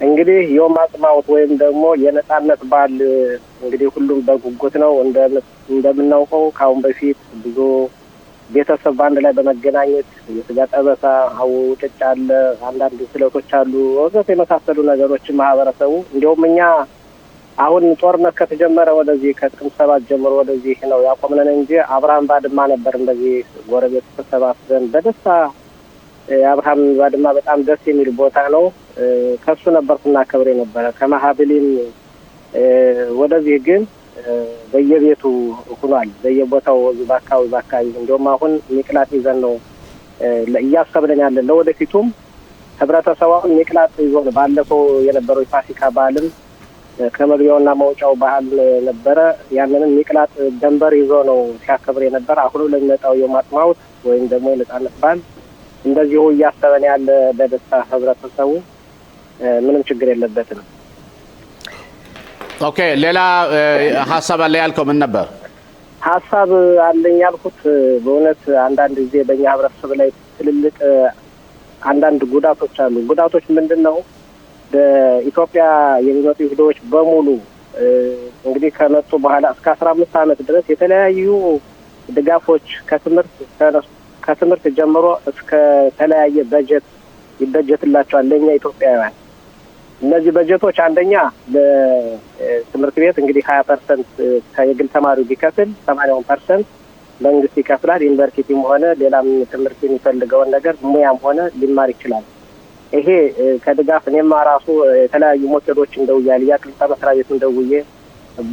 እንግዲህ ዮም አጽማውት ወይም ደግሞ የነጻነት በዓል እንግዲህ ሁሉም በጉጉት ነው። እንደምናውቀው ከአሁን በፊት ብዙ ቤተሰብ በአንድ ላይ በመገናኘት የስጋ ጠበሳ ውጭጭ አለ፣ አንዳንድ ስለቶች አሉ፣ ወዘተ የመሳሰሉ ነገሮች ማህበረሰቡ እንዲሁም እኛ አሁን ጦርነት ከተጀመረ ወደዚህ ከጥቅምት 7 ጀምሮ ወደዚህ ነው ያቆምነን እንጂ አብርሃም ባድማ ነበር እንደዚህ ጎረቤት ተሰባስበን በደስታ አብርሃም ባድማ በጣም ደስ የሚል ቦታ ነው። ከሱ ነበር ስናከብር የነበረ ከማሃብሊን ወደዚህ ግን በየቤቱ ሆኗል። በየቦታው ባካባቢ እንደውም አሁን ሚቅላት ይዘን ነው እያሰብን ያለን ለወደፊቱም ህብረተሰቡን ሚቅላት ይዞ ባለፈው የነበረው የፋሲካ በዓልም ከመግቢያውና መውጫው በዓል ነበረ። ያንንም ሚቅላት ደንበር ይዞ ነው ሲያከብር የነበረ። አሁን ለሚመጣው የማጥማውት ወይም ደግሞ የነጻነት በዓል እንደዚሁ እያሰበን ያለ በደስታ ህብረተሰቡ ምንም ችግር የለበትም። ኦኬ ሌላ ሐሳብ አለ ያልከው ምን ነበር? ሐሳብ አለኝ ያልኩት በእውነት አንዳንድ ጊዜ በእኛ ህብረተሰብ ላይ ትልልቅ አንዳንድ ጉዳቶች አሉ። ጉዳቶች ምንድነው? በኢትዮጵያ የሚመጡ ቪዲዮዎች በሙሉ እንግዲህ ከመጡ በኋላ እስከ 15 ዓመት ድረስ የተለያዩ ድጋፎች ከትምህርት ጀምሮ እስከ ተለያየ በጀት ይበጀትላቸዋል ለኛ ኢትዮጵያውያን። እነዚህ በጀቶች አንደኛ ለትምህርት ቤት እንግዲህ 20% ከየግል ተማሪው ቢከፍል 80% መንግስት ይከፍላል። ዩኒቨርሲቲም ሆነ ሌላም ትምህርት የሚፈልገውን ነገር ሙያም ሆነ ሊማር ይችላል። ይሄ ከድጋፍ እኔማ ራሱ የተለያዩ ሞዴሎች እንደውያል ያቅልጣ መስሪያ ቤት እንደውዬ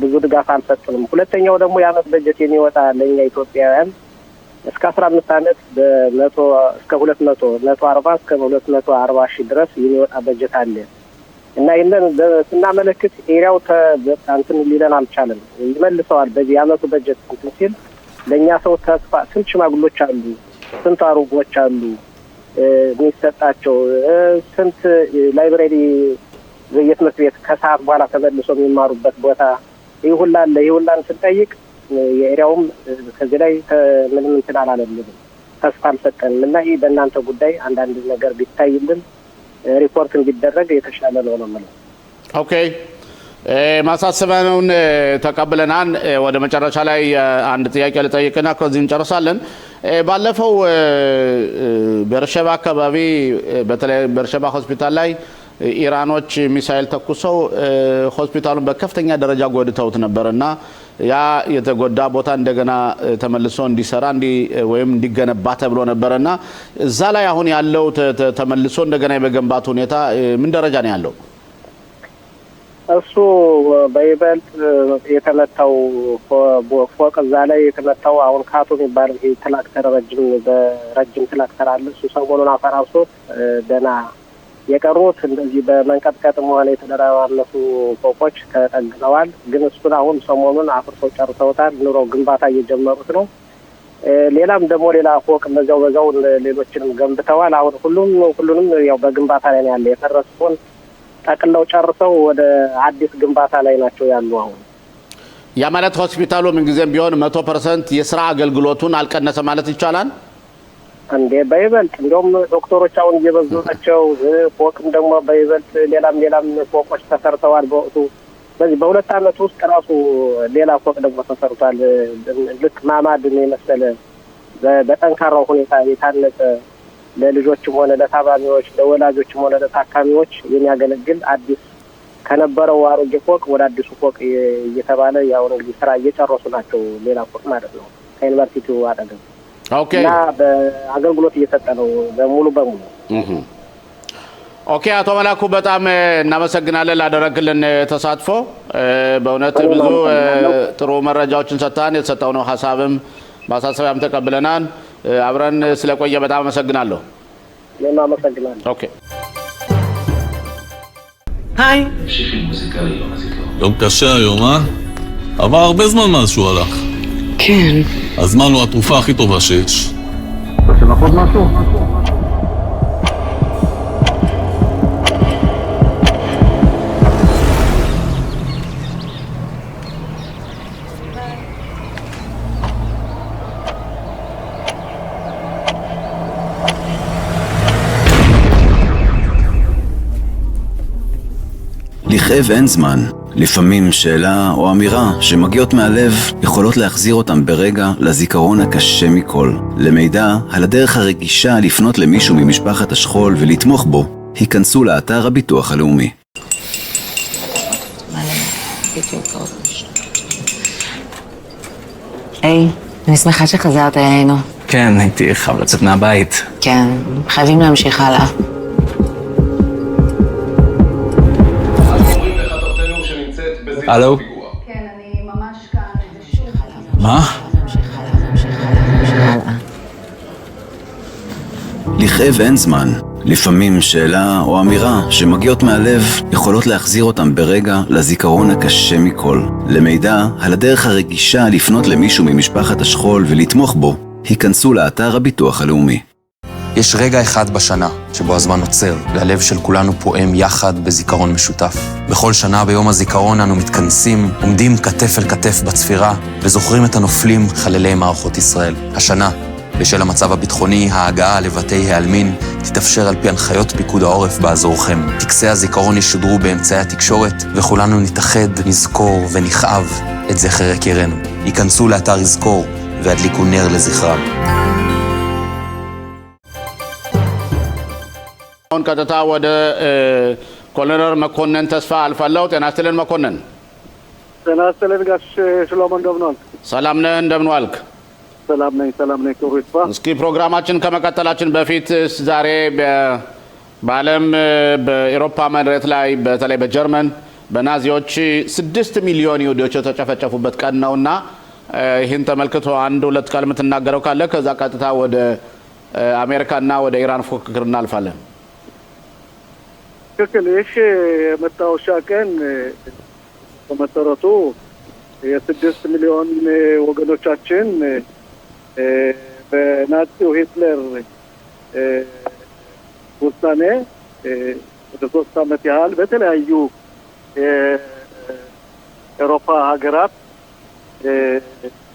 ብዙ ድጋፍ አልሰጡንም። ሁለተኛው ደግሞ የዓመት በጀት የሚወጣ ለኛ ኢትዮጵያውያን እስከ 15 ዓመት በ100 እስከ 240 እስከ 240 ሺህ ድረስ የሚወጣ በጀት አለ እና ይሄንን ስናመለክት ኤሪያው እንትን ሊለን አልቻለም። ይመልሰዋል በዚህ የዓመቱ በጀት እንትን ሲል ለኛ ሰው ተስፋ ስንት ሽማግሎች አሉ፣ ስንት አሮጎች አሉ የሚሰጣቸው፣ ስንት ላይብራሪ በየትምህርት ቤት ከሰዓት በኋላ ተመልሶ የሚማሩበት ቦታ ይሁላል ስንጠይቅ የኤሪያውም ከዚህ ላይ ምንም እንትን አላለንም፣ ተስፋ አልሰጠንም እና ይሄ በእናንተ ጉዳይ አንዳንድ ነገር ቢታይልን ሪፖርት እንዲደረግ የተሻለ ነው ማለት። ኦኬ ማሳሰቢያውን ተቀብለናል። ወደ መጨረሻ ላይ አንድ ጥያቄ ልጠይቅና ከዚህ እንጨርሳለን። ባለፈው በርሸባ አካባቢ በተለይ በርሸባ ሆስፒታል ላይ ኢራኖች ሚሳኤል ተኩሰው ሆስፒታሉን በከፍተኛ ደረጃ ጎድተውት ነበርና ያ የተጎዳ ቦታ እንደገና ተመልሶ እንዲሰራ ወይም እንዲገነባ ተብሎ ነበርና እዛ ላይ አሁን ያለው ተመልሶ እንደገና የመገንባት ሁኔታ ምን ደረጃ ነው ያለው? እሱ በይበልጥ የተመታው ፎቅ እዛ ላይ የተመታው አሁን ካቶ የሚባል ትራክተር ረጅም ትራክተር አለ። እሱ ሰሞኑን አፈራርሶት ደህና የቀሩት እንደዚህ በመንቀጥቀጥም ሆነ የተደራረሱ ፎቆች ተጠግነዋል። ግን እሱን አሁን ሰሞኑን አፍርሰው ጨርሰውታል። ኑሮ ግንባታ እየጀመሩት ነው። ሌላም ደግሞ ሌላ ፎቅ በዛው ሌሎችንም ገንብተዋል። አሁን ሁሉንም ያው በግንባታ ላይ ያለ የፈረሱን ጠቅለው ጨርሰው ወደ አዲስ ግንባታ ላይ ናቸው ያሉ። አሁን ያ ማለት ሆስፒታሉ ምንጊዜም ቢሆን 100% የስራ አገልግሎቱን አልቀነሰ ማለት ይቻላል እንዴ? በይበልጥ እንደውም ዶክተሮች አሁን እየበዙ ናቸው። ፎቅም ደግሞ በይበልጥ ሌላም ፎቆች ተሰርተዋል። በወቅቱ በዚህ በሁለት ዓመት ውስጥ ራሱ ሌላ ፎቅ ደግሞ ተሰርቷል። ልክ ማማድን የመሰለ በጠንካራው ሁኔታ የታነጸ ለልጆችም ሆነ ለታማሚዎች ለወላጆችም ሆነ ለታካሚዎች የሚያገለግል አዲስ ከነበረው አሮጌ ፎቅ ወደ አዲሱ ፎቅ እየተባለ ያው እንግዲህ ስራ እየጨረሱ ናቸው። ሌላ ፎቅ ማለት ነው ከዩኒቨርሲቲው አጠገብ። ኦኬ እና በአገልግሎት እየሰጠ ነው ሙሉ በሙሉ። ኦኬ አቶ መላኩ በጣም እናመሰግናለን ላደረግልን ተሳትፎ። በእውነት ብዙ ጥሩ መረጃዎችን ሰጥተን የተሰጠው ነው ሀሳብም ማሳሰቢያም ተቀብለናል። አብረን ስለቆየ በጣም አመሰግናለሁ። እኔም አመሰግናለሁ። ኦኬ היי. יום קשה היום, עבר הרבה זמן מאז שהוא הלך. כן. הזמן הוא התרופה הכי טובה שיש. רוצה לחוד משהו? לכאב אין זמן. לפעמים שאלה או אמירה שמגיעות מהלב יכולות להחזיר אותם ברגע לזיכרון הקשה מכל. למידע על הדרך הרגישה לפנות למישהו ממשפחת השכול ולתמוך בו, היכנסו לאתר הביטוח הלאומי. היי, אני שמחה שחזרת אלינו. כן, הייתי חייב לצאת מהבית. כן, חייבים להמשיך הלאה. הלו? כן, אני ממש כאן, זה שוב. מה? לכאב אין זמן. לפעמים שאלה או אמירה שמגיעות מהלב יכולות להחזיר אותם ברגע לזיכרון הקשה מכל. למידע על הדרך הרגישה לפנות למישהו ממשפחת השכול ולתמוך בו, היכנסו לאתר הביטוח הלאומי. יש רגע אחד בשנה שבו הזמן עוצר, והלב של כולנו פועם יחד בזיכרון משותף. בכל שנה ביום הזיכרון אנו מתכנסים, עומדים כתף אל כתף בצפירה, וזוכרים את הנופלים חללי מערכות ישראל. השנה, בשל המצב הביטחוני, ההגעה לבתי העלמין תתאפשר על פי הנחיות פיקוד העורף באזורכם. טקסי הזיכרון ישודרו באמצעי התקשורת, וכולנו נתאחד, נזכור ונכאב את זכר יקירנו. ייכנסו לאתר יזכור והדליקו נר לזכרם. ቀጥታ ወደ ኮሎኔል መኮንን ተስፋ አልፋለሁ። ጤና ይስጥልን መኮንን። ጤና ይስጥልን ጋሽ ሽሎሞ እንደምን ዋልክ? ሰላም ነህ? እንደምን ዋልክ? ሰላም ነኝ ክብሩ ይስፋ። እስኪ ፕሮግራማችን ከመቀጠላችን በፊት ዛሬ በዓለም በአውሮፓ መሬት ላይ በተለይ በጀርመን በናዚዎች 6 ሚሊዮን ይሁዶች የተጨፈጨፉበት ቀን ነውና ይህን ተመልክቶ አንድ ሁለት ቃል የምትናገረው ካለ ከዛ ቀጥታ ወደ አሜሪካና ወደ ኢራን ፉክክር እናልፋለን። ትክክል። ይህ የመታወሻ ቀን በመሰረቱ የ6 ሚሊዮን ወገኖቻችን በናዚው ሂትለር ውሳኔ ወደ 3 ዓመት ያህል በተለያዩ የአውሮፓ ሀገራት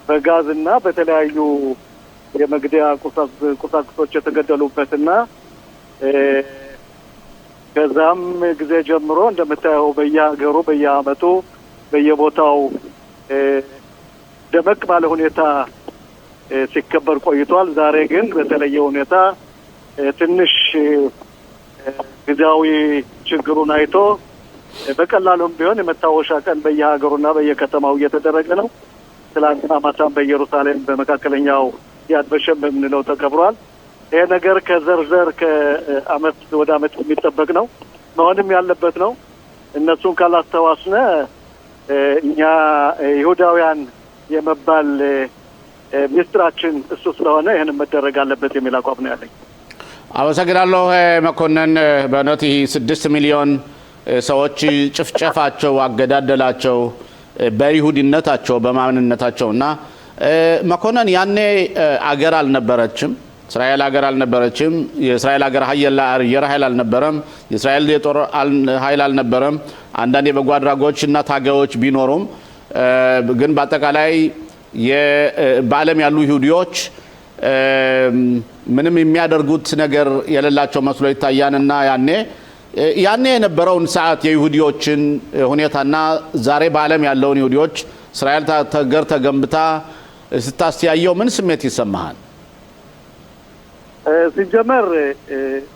በጋዝና በተለያዩ የመግደያ ቁሳቁሶች የተገደሉበትና ከዛም ጊዜ ጀምሮ እንደምታየው በየሀገሩ በየአመቱ በየቦታው ደመቅ ባለ ሁኔታ ሲከበር ቆይቷል። ዛሬ ግን በተለየ ሁኔታ ትንሽ ጊዜያዊ ችግሩን አይቶ በቀላሉም ቢሆን የመታወሻ ቀን በየሀገሩና በየከተማው እየተደረገ ነው። ትላንትና ማታም በኢየሩሳሌም በመካከለኛው ያድ ቫሸም በምንለው ተከብሯል። ይሄ ነገር ከዘርዘር ከአመት ወደ አመት የሚጠበቅ ነው፣ መሆንም ያለበት ነው። እነሱን ካላስተዋስነ እኛ ይሁዳውያን የመባል ሚስጥራችን እሱ ስለሆነ ይህን መደረግ አለበት የሚል አቋም ነው ያለኝ። አመሰግናለሁ መኮንን። በእውነት 6 ሚሊዮን ሰዎች ጭፍጨፋቸው፣ አገዳደላቸው በይሁዲነታቸው በማንነታቸውና መኮንን ያኔ አገር አልነበረችም፣ እስራኤል አገር አልነበረችም። የእስራኤል አገር አየር ኃይል አልነበረም፣ የእስራኤል የጦር ኃይል አልነበረም። አንዳንድ የበጎ አድራጎችና ታጋዮች ቢኖሩም ግን በአጠቃላይ በዓለም ያሉ ይሁዲዎች ምንም የሚያደርጉት ነገር የሌላቸው መስሎ ይታያልና ያኔ የነበረውን ሰዓት የይሁዲዎችን ሁኔታና ዛሬ በዓለም ያለውን ይሁዲዎች እስራኤል ተገር ተገንብታ ስታስተያየው ምን ስሜት ይሰማሃል? ሲጀመር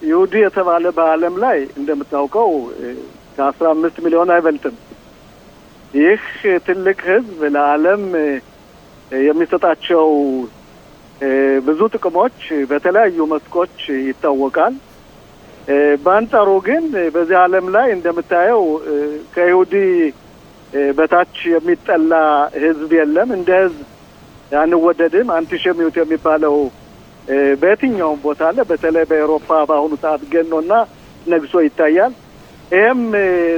ይሁዲ የተባለ በዓለም ላይ እንደምታውቀው ከ15 ሚሊዮን አይበልጥም። ይህ ትልቅ ህዝብ ለዓለም የሚሰጣቸው ብዙ ጥቅሞች በተለያዩ መስኮች ይታወቃል። በአንጻሩ ግን በዚህ ዓለም ላይ እንደምታየው ከይሁዲ በታች የሚጠላ ህዝብ የለም። እንደ ህዝብ አንወደድም። አንቲሴሚት የሚባለው በየትኛውም ቦታ አለ። በተለይ በአውሮፓ በአሁኑ ሰዓት ገኖና ነግሶ ይታያል። ይህም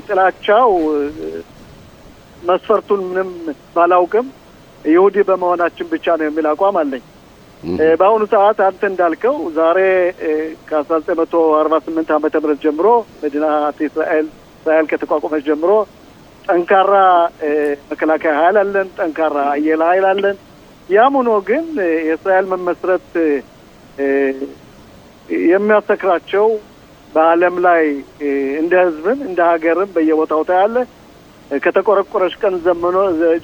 ጥላቻው መስፈርቱን ምንም ባላውቅም ይሁዲ በመሆናችን ብቻ ነው የሚል አቋም አለኝ። በአሁኑ ሰዓት አንተ እንዳልከው ዛሬ ከ1948 ዓመተ ምህረት ጀምሮ መዲናት እስራኤል ከተቋቋመች ጀምሮ ጠንካራ መከላከያ ኃይል አለን፣ ጠንካራ አየር ኃይል አለን። ያም ሆኖ ግን የእስራኤል መመስረት የሚያሰክራቸው በዓለም ላይ እንደ ህዝብም እንደ ሀገርም በየቦታው ታያለ። ከተቆረቆረች ቀን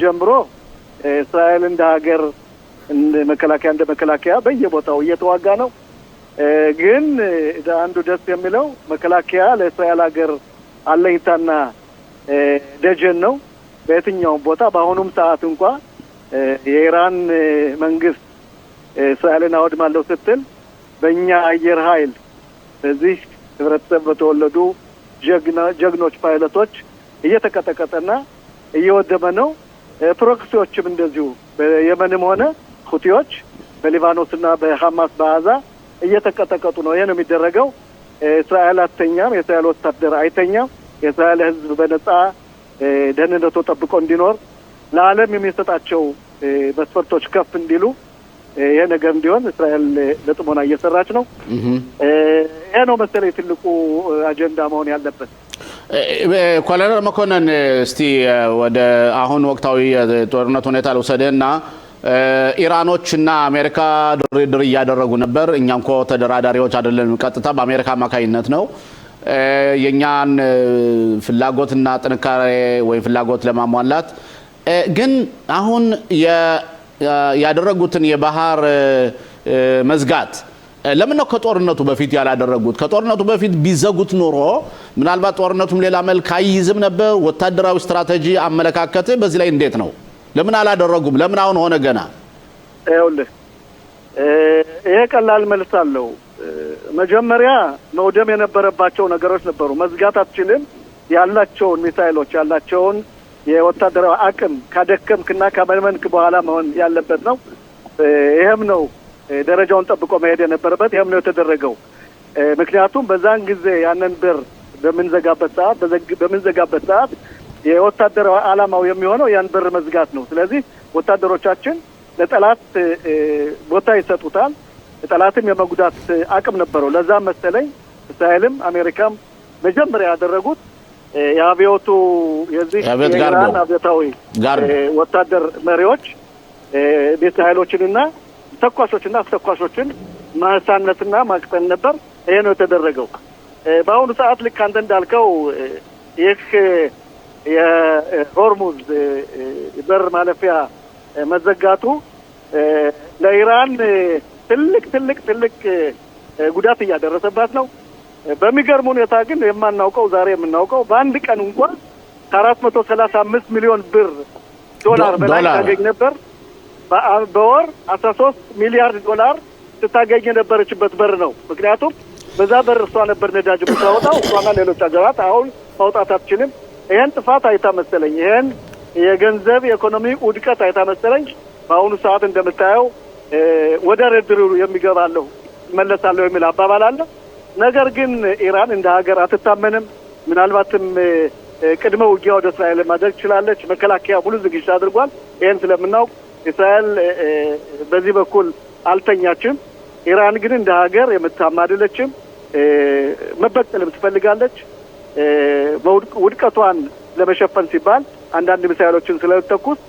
ጀምሮ እስራኤል እንደ ሀገር እንደ መከላከያ በየቦታው እየተዋጋ ነው። ግን አንዱ ደስ የሚለው መከላከያ ለእስራኤል ሀገር አለኝታና ደጀን ነው። በየትኛውም ቦታ በአሁኑም ሰዓት እንኳን የኢራን መንግስት እስራኤልን አወድማለሁ ስትል በእኛ አየር ኃይል በዚህ ህብረተሰብ በተወለዱ ጀግኖች ፓይለቶች እየተቀጠቀጠና እየወደመ ነው። ፕሮክሲዎችም እንደዚሁ በየመንም ሆነ ሁቲዎች በሊባኖስና በሐማስ በጋዛ እየተቀጠቀጡ ነው። ይሄ ነው የሚደረገው። እስራኤል አትተኛም፣ የእስራኤል ወታደር አይተኛም። የእስራኤል ህዝብ በነጻ ደህንነቱ ጠብቆ እንዲኖር ለዓለም የሚሰጣቸው መስፈርቶች ከፍ እንዲሉ ይሄ ነገር እንዲሆን እስራኤል ለጥሞና እየሰራች ነው። ይሄ ነው መሰለኝ ትልቁ አጀንዳ መሆን ያለበት። ኮሎኔል መኮንን እስቲ ወደ አሁን ወቅታዊ ጦርነት ሁኔታ ልውሰድህና ኢራኖችና አሜሪካ ድርድር እያደረጉ ነበር። እኛም እኮ ተደራዳሪዎች አይደለም፣ ቀጥታ በአሜሪካ አማካኝነት ነው የኛን ፍላጎትና ጥንካሬ ወይ ፍላጎት ለማሟላት ግን አሁን ያደረጉትን የባህር መዝጋት ለምን ነው ከጦርነቱ በፊት ያላደረጉት? ከጦርነቱ በፊት ቢዘጉት ኖሮ ምናልባት ጦርነቱም ሌላ መልክ አይይዝም ነበር። ወታደራዊ ስትራቴጂ አመለካከት በዚህ ላይ እንዴት ነው? ለምን አላደረጉም? ለምን አሁን ሆነ ገና? ይኸውልህ ይሄ ቀላል መልስ አለው። መጀመሪያ መውደም የነበረባቸው ነገሮች ነበሩ። መዝጋት አትችልም። ያላቸውን ሚሳይሎች ያላቸውን የወታደራዊ አቅም ካደከምክና ካመንመንክ በኋላ መሆን ያለበት ነው። ይሄም ነው ደረጃውን ጠብቆ መሄድ የነበረበት። ይሄም ነው የተደረገው። ምክንያቱም በዛን ጊዜ ያንን በር በምንዘጋበት ሰዓት የወታደራዊ ዓላማው የሚሆነው ያን በር መዝጋት ነው። ስለዚህ ወታደሮቻችን ለጠላት ቦታ ይሰጡታል። ጠላትም የመጉዳት አቅም ነበረው። ለዛም መሰለኝ እስራኤልም አሜሪካም መጀመሪያ ያደረጉት የአብዮቱ የዚህ የኢራን አብዮታዊ ወታደር መሪዎች ሚሳይሎችንና ተኳሾችና አስተኳሾችን ማሳነትና ማቅጠን ነበር። ይሄ ነው የተደረገው። በአሁኑ ሰዓት ልክ አንተ እንዳልከው ይህ የሆርሙዝ በር ማለፊያ መዘጋቱ ለኢራን ትልቅ ጉዳት እያደረሰባት ነው። በሚገርም ሁኔታ ግን የማናውቀው ዛሬ የምናውቀው በአንድ ቀን እንኳን ከ435 ሚሊዮን ብር ዶላር በላይ ታገኝ ነበር። በወር 13 ሚሊያርድ ዶላር ስታገኝ የነበረችበት በር ነው። ምክንያቱም በዛ በር እሷ ነበር ነዳጅ የምታወጣው። እሷና ሌሎች ሀገራት አሁን ማውጣት አትችልም። ይሄን ጥፋት አይታ መሰለኝ፣ ይሄን የገንዘብ የኢኮኖሚ ውድቀት አይታ መሰለኝ በአሁኑ ሰዓት እንደምታየው ወደ ድርድሩ የሚገባለሁ መለሳለሁ የሚል አባባል አለ። ነገር ግን ኢራን እንደ ሀገር አትታመንም። ምናልባትም ቅድመ ውጊያ ወደ እስራኤል ማድረግ ትችላለች። መከላከያ ሙሉ ዝግጅት አድርጓል። ይሄን ስለምናውቅ እስራኤል በዚህ በኩል አልተኛችም። ኢራን ግን እንደ ሀገር የምታማ አይደለችም። መበቀልም ትፈልጋለች። ውድቀቷን ለመሸፈን ሲባል አንዳንድ ሚሳይሎችን ስለተኩስ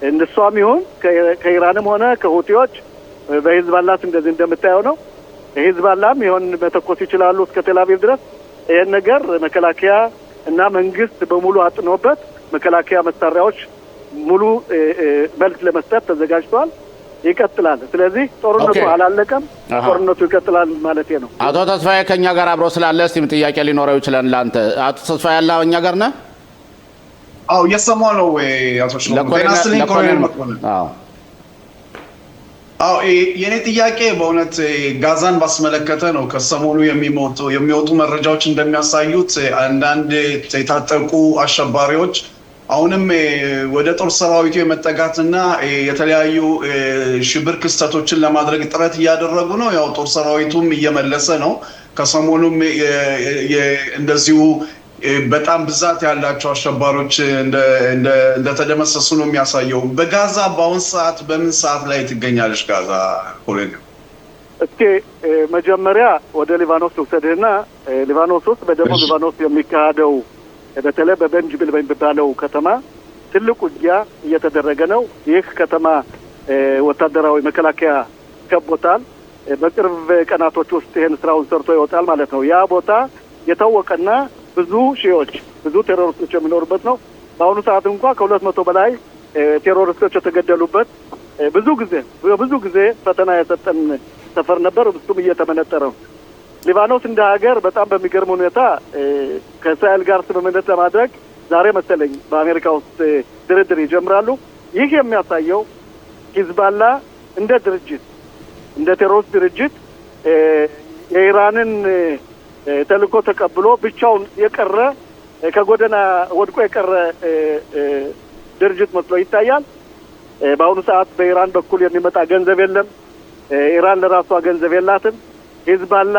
እነሷም ይሁን ከኢራንም ሆነ ከሁቲዎች በሂዝባላስ እንደዚህ እንደምታየው ነው። ሂዝባላም ይሁን መተኮስ ይችላሉ እስከ ቴልአቪቭ ድረስ። ይሄን ነገር መከላከያ እና መንግስት በሙሉ አጥኖበት መከላከያ መሳሪያዎች ሙሉ መልስ ለመስጠት ተዘጋጅቷል። ይቀጥላል። ስለዚህ ጦርነቱ አላለቀም፣ ጦርነቱ ይቀጥላል ማለት ነው። አቶ ተስፋዬ ከኛ ጋር አብሮ ስላለ እስቲም ጥያቄ ሊኖረው ይችላል ላንተ። አቶ ተስፋዬ ያለው እኛ ጋር ነህ? አዎ እየሰማሁ ነው። አቶ ኮሎኔል መኮንን። አዎ የኔ ጥያቄ በእውነት ጋዛን ባስመለከተ ነው። ከሰሞኑ የሚወጡ መረጃዎች እንደሚያሳዩት አንዳንድ የታጠቁ አሸባሪዎች አሁንም ወደ ጦር ሰራዊቱ የመጠጋትና የተለያዩ ሽብር ክስተቶችን ለማድረግ ጥረት እያደረጉ ነው። ያው ጦር ሰራዊቱም እየመለሰ ነው። ከሰሞኑም እንደዚሁ በጣም ብዛት ያላቸው አሸባሪዎች እንደተደመሰሱ ነው የሚያሳየው። በጋዛ በአሁን ሰዓት በምን ሰዓት ላይ ትገኛለች ጋዛ ኮሎኔል? እስኪ መጀመሪያ ወደ ሊባኖስ ልውሰድህና ሊባኖስ ውስጥ በደቡብ ሊባኖስ የሚካሄደው በተለይ በቤንጅቢል በሚባለው ከተማ ትልቅ ውጊያ እየተደረገ ነው። ይህ ከተማ ወታደራዊ መከላከያ ከቦታል። በቅርብ ቀናቶች ውስጥ ይሄን ስራውን ሰርቶ ይወጣል ማለት ነው። ያ ቦታ የታወቀና ብዙ ሺዎች ብዙ ቴሮሪስቶች የሚኖሩበት ነው። በአሁኑ ሰዓት እንኳን ከ200 በላይ ቴሮሪስቶች የተገደሉበት ብዙ ጊዜ ፈተና የሰጠን ሰፈር ነበር። እሱም እየተመነጠረ ነው። ሊባኖስ እንደ ሀገር በጣም በሚገርም ሁኔታ ከእስራኤል ጋር ስምምነት ለማድረግ ዛሬ መሰለኝ በአሜሪካ ውስጥ ድርድር ይጀምራሉ። ይህ የሚያሳየው ሂዝባላ እንደ ድርጅት እንደ ቴሮሪስት ድርጅት የኢራንን ተልዕኮ ተቀብሎ ብቻውን የቀረ ከጎደና ወድቆ የቀረ ድርጅት መስሎ ይታያል። በአሁኑ ሰዓት በኢራን በኩል የሚመጣ ገንዘብ የለም። ኢራን ለራሷ ገንዘብ የላትም። ሂዝባላ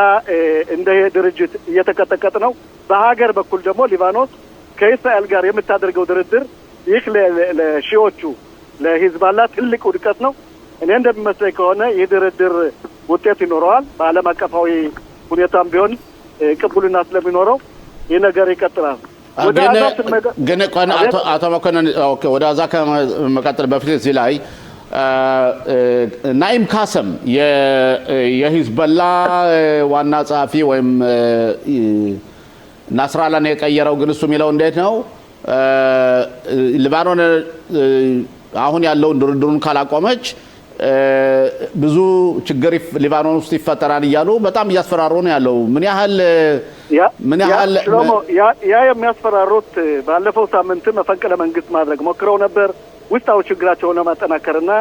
እንደ ድርጅት እየተቀጠቀጠ ነው። በሀገር በኩል ደግሞ ሊባኖስ ከእስራኤል ጋር የምታደርገው ድርድር ይህ ለሺዎቹ ለሂዝባላ ትልቅ ውድቀት ነው። እኔ እንደሚመስለኝ ከሆነ ይህ ድርድር ውጤት ይኖረዋል። በዓለም አቀፋዊ ሁኔታም ቢሆን ቅቡልና ስለሚኖረው ይህ ነገር ይቀጥላል። ግን አቶ መኮንን ወደ አዛ ከመቀጠል በፊት እዚህ ላይ ናኢም ካሰም የሂዝቦላ ዋና ጸሐፊ ወይም ናስራላን የቀየረው ግን እሱ የሚለው እንዴት ነው ሊባኖን አሁን ያለውን ድርድሩን ካላቆመች ብዙ ችግር ሊባኖን ውስጥ ይፈጠራል እያሉ በጣም እያስፈራሩ ነው ያለው። ምን ያህል ያ የሚያስፈራሩት ባለፈው ሳምንት መፈንቅለ መንግስት ማድረግ ሞክረው ነበር። ውስጣዊ ችግራቸውን ለማጠናከርና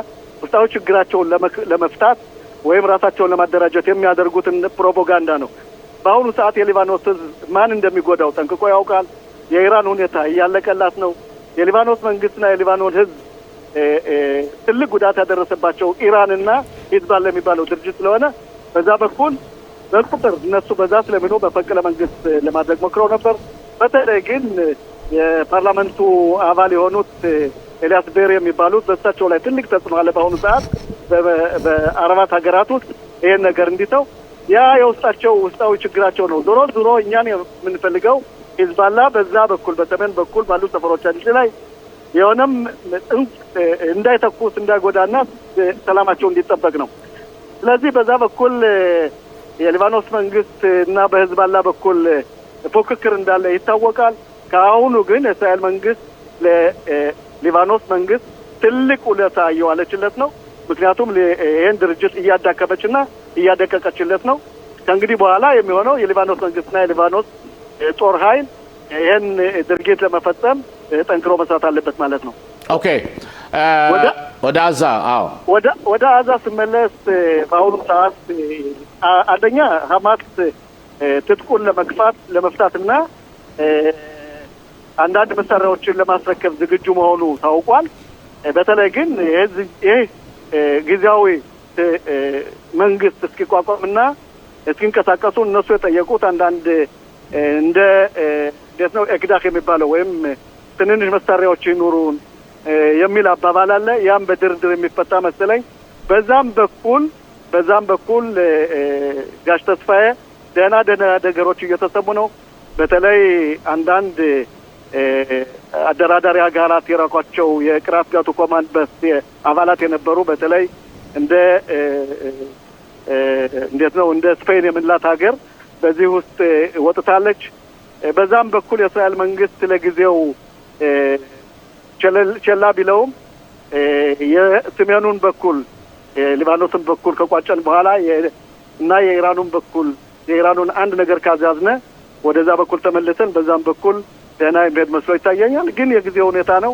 ውስጣዊ ችግራቸውን ለመፍታት ወይም ራሳቸውን ለማደራጀት የሚያደርጉትን ፕሮፓጋንዳ ነው። በአሁኑ ሰዓት የሊባኖስ ህዝብ ማን እንደሚጎዳው ጠንቅቆ ያውቃል። የኢራን ሁኔታ እያለቀላት ነው። የሊባኖስ መንግስትና የሊባኖስ ህዝብ ትልቅ ጉዳት ያደረሰባቸው ኢራንና ሂዝቦላ የሚባለው ድርጅት ስለሆነ በዛ በኩል በቁጥር እነሱ በዛ ስለሚኖር በፈንቅለ መንግስት ለማድረግ ሞክረው ነበር። በተለይ ግን የፓርላመንቱ አባል የሆኑት ኤልያስ ቤሪ የሚባሉት በእሳቸው ላይ ትልቅ ተጽዕኖ አለ። በአሁኑ ሰዓት በአረባት ሀገራት ውስጥ ይሄን ነገር እንዲተው ያ የውስጣቸው ውስጣዊ ችግራቸው ነው። ዞሮ እኛን የምንፈልገው ሂዝቦላ በዛ በኩል በሰሜን በኩል ባሉ ሰፈሮቻችን ላይ የሆነም እንዳይተኩስ እንዳይጎዳና ሰላማቸው እንዲጠበቅ ነው። ስለዚህ በዛ በኩል የሊባኖስ መንግስት እና በሂዝቦላ በኩል ፉክክር እንዳለ ይታወቃል። ከአሁኑ ግን የእስራኤል መንግስት ለሊባኖስ መንግስት ትልቅ ውለታ እየዋለችለት ነው። ምክንያቱም ይህን ድርጅት እያዳከመችና እያደቀቀችለት ነው። ከእንግዲህ በኋላ የሚሆነው የሊባኖስ መንግስትና የሊባኖስ ጦር ኃይል ይህን ድርጊት ለመፈጸም ጠንክሮ መስራት አለበት ማለት ነው። ኦኬ ወደ አዛ ወደ አዛ ስመለስ በአሁኑ ሰዓት አንደኛ ሀማስ ትጥቁን ለመፍታትና አንዳንድ መሳሪያዎችን ለማስረከብ ዝግጁ መሆኑ ታውቋል። በተለይ ግን ይህ ጊዜያዊ መንግስት እስኪቋቋምና እስኪንቀሳቀሱ እነሱ የጠየቁት አንዳንድ እንደ እንዴት ነው ኤክዳህ የሚባለው ወይም ትንንሽ መሳሪያዎች ይኑሩን የሚል አባባል አለ። ያም በድርድር የሚፈታ መሰለኝ። በዛም በኩል ጋሽ ተስፋዬ ደህና ነገሮች እየተሰሙ ነው። በተለይ አንዳንድ አደራዳሪ ሀገራት የራቋቸው የቅራት ጋቱ ኮማንድ በስ አባላት የነበሩ በተለይ እንደ ስፔን የምንላት ሀገር በዚህ ውስጥ ወጥታለች። በዛም በኩል የእስራኤል መንግስት ለጊዜው ቸላ ቢለውም የሰሜኑን በኩል የሊባኖስን በኩል ከቋጨን በኋላ እና የኢራኑን አንድ ነገር ካዛዝነ ወደዛ በኩል ተመልሰን በዛም በኩል ደህና የሚሄድ መስሎ ይታየኛል። ግን የጊዜው ሁኔታ ነው።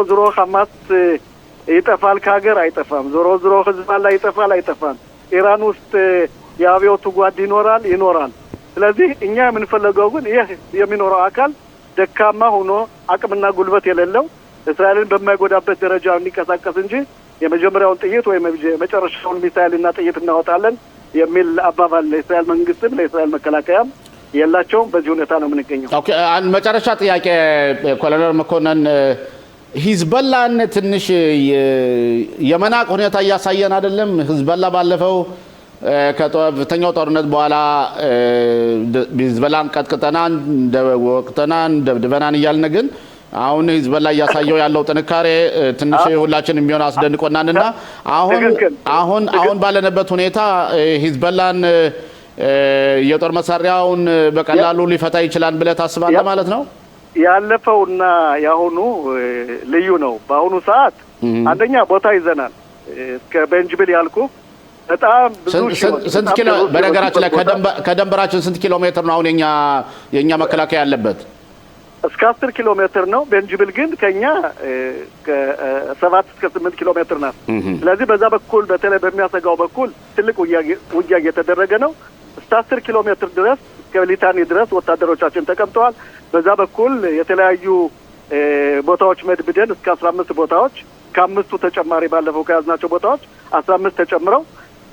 ዞሮ ሐማስ ይጠፋል ከሀገር አይጠፋም። ዞሮ ሂዝቦላ ይጠፋል አይጠፋም። ኢራን ውስጥ የአብዮቱ ጓድ ይኖራል። ስለዚህ እኛ የምንፈልገው ግን ይህ የሚኖረው አካል ደካማ ሆኖ አቅምና ጉልበት የሌለው እስራኤልን በማይጎዳበት ደረጃ እንዲንቀሳቀስ እንጂ የመጀመሪያውን ጥይት ወይም የመጨረሻውን ሚሳይልና ጥይት እናወጣለን የሚል አባባል ለእስራኤል መንግስትም ለእስራኤል መከላከያም የላቸውም። በዚህ ሁኔታ ነው የምንገኘው። ኦኬ፣ አንድ መጨረሻ ጥያቄ ኮሎኔል መኮንን፣ ሂዝቦላን ትንሽ የመናቅ ሁኔታ እያሳየን አይደለም? ሂዝቦላ ባለፈው ከከፍተኛው ጦርነት በኋላ ሂዝቦላን ቀጥቅጠናን፣ ወቅተናን፣ ደብድበናን እያልን ግን አሁን ሂዝቦላ እያሳየው ያለው ጥንካሬ ትንሽ ሁላችን የሚሆን አስደንቆናልና አሁን ባለንበት ሁኔታ ሂዝቦላን የጦር መሳሪያውን በቀላሉ ሊፈታ ይችላል ብለህ ታስባለህ ማለት ነው? ያለፈውና ያሁኑ ልዩ ነው። በአሁኑ ሰዓት አንደኛ ቦታ ይዘናል። እስከ ቤንጅብል ያልኩ በጣም ብዙ ስንት ኪሎ በነገራችን ላይ ከደንበራችን ስንት ኪሎ ሜትር ነው አሁን የኛ መከላከያ ያለበት? እስከ 10 ኪሎ ሜትር ነው። ቤንጅብል ግን ከኛ ከ7 እስከ 8 ኪሎ ሜትር ናት። ስለዚህ በዛ በኩል በተለይ በሚያሰጋው በኩል ትልቅ ውጊያ እየተደረገ ነው። እስከ 10 ኪሎ ሜትር ድረስ እስከ ሊታኒ ድረስ ወታደሮቻችን ተቀምጠዋል። በዛ በኩል የተለያዩ ቦታዎች መድብደን እስከ 15 ቦታዎች ከአምስቱ ተጨማሪ ባለፈው ከያዝናቸው ቦታዎች 15 ተጨምረው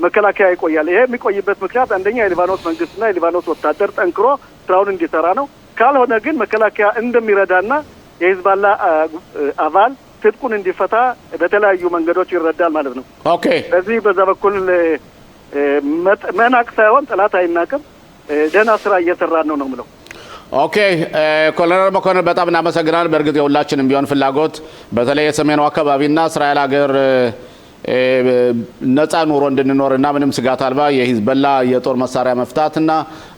መከላከያ ይቆያል። ይሄ የሚቆይበት ምክንያት አንደኛ የሊባኖስ መንግስትና የሊባኖስ ወታደር ጠንክሮ ስራውን እንዲሰራ ነው። ካልሆነ ግን መከላከያ እንደሚረዳና የሂዝባላ አባል ትጥቁን እንዲፈታ በተለያዩ መንገዶች ይረዳል ማለት ነው። ኦኬ። በዚህ በዛ በኩል መናቅ ሳይሆን ጠላት አይናቅም። ደህና ስራ እየሰራን ነው ነው የምለው። ኦኬ ኮሎኔል መኮንን በጣም እናመሰግናለን። በእርግጥ የሁላችንም ቢሆን ፍላጎት በተለይ የሰሜኑ አካባቢና እስራኤል ሀገር ነፃ ኑሮ እንድንኖርና ምንም ስጋት አልባ የሂዝቦላ የጦር መሳሪያ መፍታትና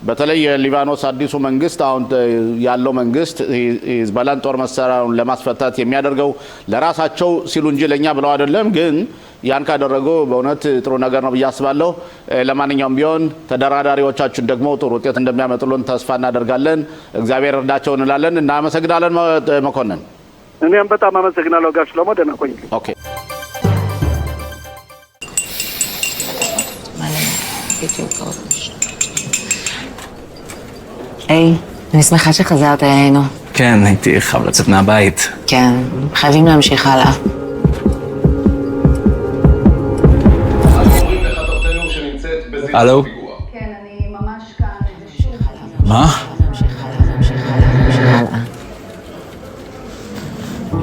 በተለይ የሊባኖስ አዲሱ መንግስት አሁን ያለው መንግስት ሂዝቦላን ጦር መሳሪያውን ለማስፈታት የሚያደርገው ለራሳቸው ሲሉ እንጂ ለኛ ብለው አይደለም። ግን ያን ካደረጉ በእውነት ጥሩ ነገር ነው ብዬ አስባለሁ። ለማንኛውም ቢሆን ተደራዳሪዎቻችን ደግሞ ጥሩ ውጤት እንደሚያመጡልን ተስፋ እናደርጋለን። እግዚአብሔር እርዳቸው እንላለን። እናመሰግናለን መኮንን። እኔም በጣም አመሰግናለሁ ጋሽ ለሞ። ደህና ቆይ። ኦኬ היי, אני שמחה שחזרת אלינו. כן, הייתי חייב לצאת מהבית. כן, חייבים להמשיך הלאה. הלו? כן, אני ממש כאן, זה שוב. מה?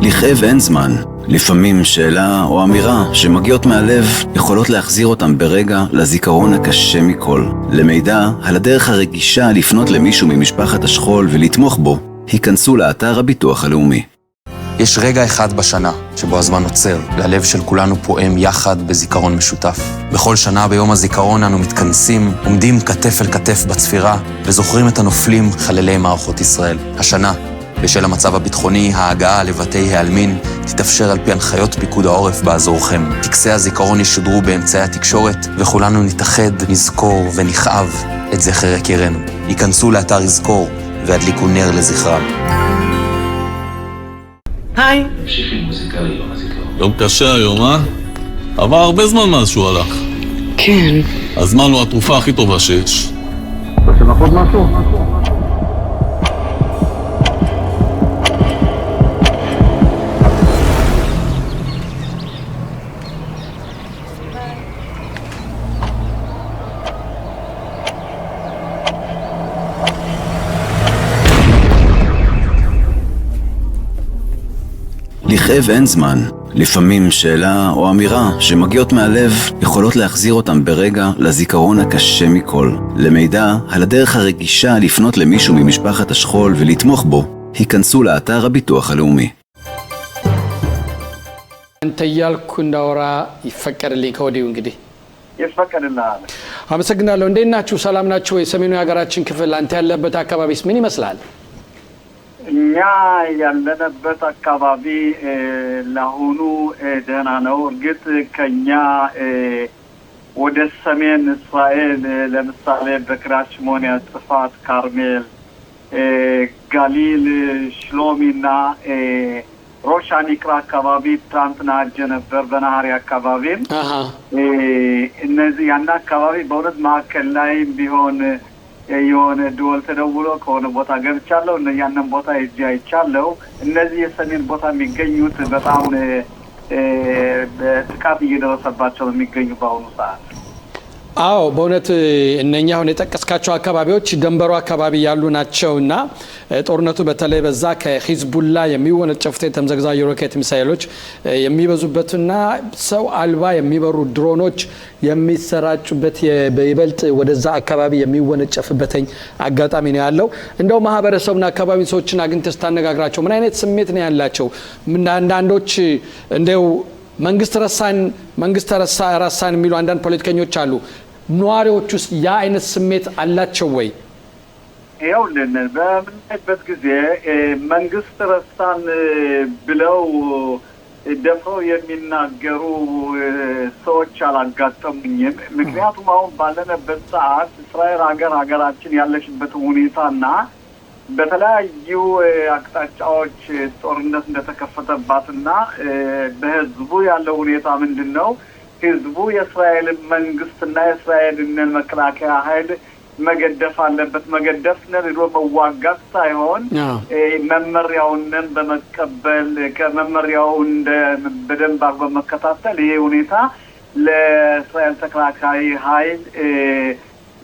לכאב אין זמן. לפעמים שאלה או אמירה שמגיעות מהלב יכולות להחזיר אותם ברגע לזיכרון הקשה מכל. למידע על הדרך הרגישה לפנות למישהו ממשפחת השכול ולתמוך בו, היכנסו לאתר הביטוח הלאומי. יש רגע אחד בשנה שבו הזמן עוצר, והלב של כולנו פועם יחד בזיכרון משותף. בכל שנה ביום הזיכרון אנו מתכנסים, עומדים כתף אל כתף בצפירה, וזוכרים את הנופלים חללי מערכות ישראל. השנה, בשל המצב הביטחוני, ההגעה לבתי העלמין תתאפשר על פי הנחיות פיקוד העורף באזורכם. טקסי הזיכרון ישודרו באמצעי התקשורת, וכולנו נתאחד, נזכור ונכאב את זכר יקירנו. ייכנסו לאתר יזכור והדליקו נר לזכרם. היי. יום קשה היום, עבר הרבה זמן מאז שהוא הלך. כן. הזמן הוא התרופה הכי טובה שיש. רוצים עוד משהו? לכאב אין זמן. לפעמים שאלה או אמירה שמגיעות מהלב יכולות להחזיר אותם ברגע לזיכרון הקשה מכל. למידע על הדרך הרגישה לפנות למישהו ממשפחת השכול ולתמוך בו, היכנסו לאתר הביטוח הלאומי. አንተ ያልኩ እንዳወራ ይፈቀድልኝ ከወዲሁ እንግዲህ ይፈቀድልሃል። አመሰግናለሁ። እንዴት ናችሁ? ሰላም ናችሁ ወይ? ሰሜኑ የሀገራችን ክፍል አንተ ያለበት አካባቢስ ምን ይመስላል? እኛ ያለንበት አካባቢ ለአሁኑ ደህና ነው። እርግጥ ከኛ ወደ ሰሜን እስራኤል ለምሳሌ በክራችሞኒያ፣ ጽፋት፣ ካርሜል፣ ጋሊል፣ ሽሎሚና ሮሽ አኒቅራ አካባቢ ትናንትና አጀ ነበር። በናሃሪ አካባቢም እነዚህ ያን አካባቢ በእውነት ማዕከል ላይ ቢሆን የሆነ ደወል ተደውሎ ከሆነ ቦታ ገብቻለሁ እና ያንን ቦታ ሄጄ አይቻለሁ። እነዚህ የሰሜን ቦታ የሚገኙት በጣም በጥቃት እየደረሰባቸው የሚገኙ በአሁኑ ሰዓት። አዎ በእውነት እነኛ አሁን የጠቀስካቸው አካባቢዎች ደንበሩ አካባቢ ያሉ ናቸውና ጦርነቱ በተለይ በዛ ከሂዝቡላ የሚወነጨፉት የተምዘግዛጊ ሮኬት ሚሳኤሎች የሚበዙበትና ሰው አልባ የሚበሩ ድሮኖች የሚሰራጩበት በይበልጥ ወደዛ አካባቢ የሚወነጨፍበት አጋጣሚ ነው ያለው። እንደው ማህበረሰቡና አካባቢ ሰዎችን አግኝተህ ስታነጋግራቸው ምን አይነት ስሜት ነው ያላቸው? አንዳንዶች እንደው መንግስት ረሳን የሚሉ አንዳንድ ፖለቲከኞች አሉ። ነዋሪዎች ውስጥ ያ አይነት ስሜት አላቸው ወይ? ይኸውልን በምንበት ጊዜ መንግስት ረሳን ብለው ደፍረው የሚናገሩ ሰዎች አላጋጠሙኝም። ምክንያቱም አሁን ባለንበት ሰዓት እስራኤል ሀገራችን ያለችበት ሁኔታና በተለያዩ አቅጣጫዎች ጦርነት እንደተከፈተባትና በህዝቡ ያለው ሁኔታ ምንድነው? ህዝቡ የእስራኤል መንግስትና የእስራኤልን መከላከያ ኃይል መገደፍ አለበት። መገደፍ ነው መዋጋት ሳይሆን መመሪያውን በመቀበል ከመመሪያው በደንብ አድርጎ መከታተል ይሄ ሁኔታ ለእስራኤል ተከላካይ ኃይል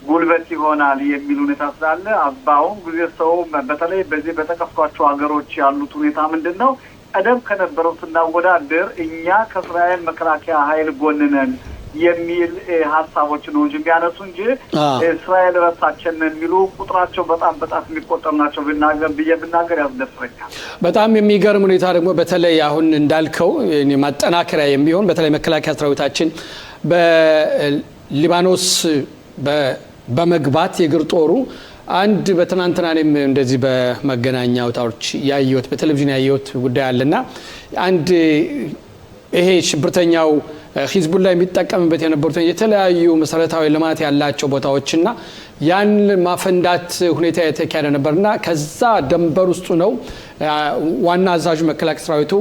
ጉልበት ይሆናል የሚል ሁኔታ ስላለ አባውን ጊዜ ሰው በተለይ በዚህ በተከፍቷቸው ሀገሮች ያሉት ሁኔታ ምንድነው? ቀደም ከነበረው ስናወዳደር እኛ ከእስራኤል መከላከያ ኃይል ጎን ነን የሚል ሀሳቦች ነው እንጂ የሚያነሱ እንጂ እስራኤል ራሳችን የሚሉ ቁጥራቸው በጣም የሚቆጠሩ ናቸው ብናገር ያስደፍረኛል። በጣም የሚገርም ሁኔታ ደግሞ በተለይ አሁን እንዳልከው ማጠናከሪያ የሚሆን በተለይ መከላከያ ሰራዊታችን በሊባኖስ በመግባት የእግር ጦሩ አንድ በትናንትና እኔም እንደዚህ በመገናኛ አውታሮች ያየሁት በቴሌቪዥን ያየሁት ጉዳይ አለና አንድ ይሄ ሽብርተኛው ሂዝቡላ የሚጠቀምበት የነበሩት የተለያዩ መሰረታዊ ልማት ያላቸው ቦታዎችና ያን ማፈንዳት ሁኔታ የተካሄደ ነበርና ከዛ ደንበር ውስጥ ነው ዋና አዛዡ መከላከያ ሰራዊቱ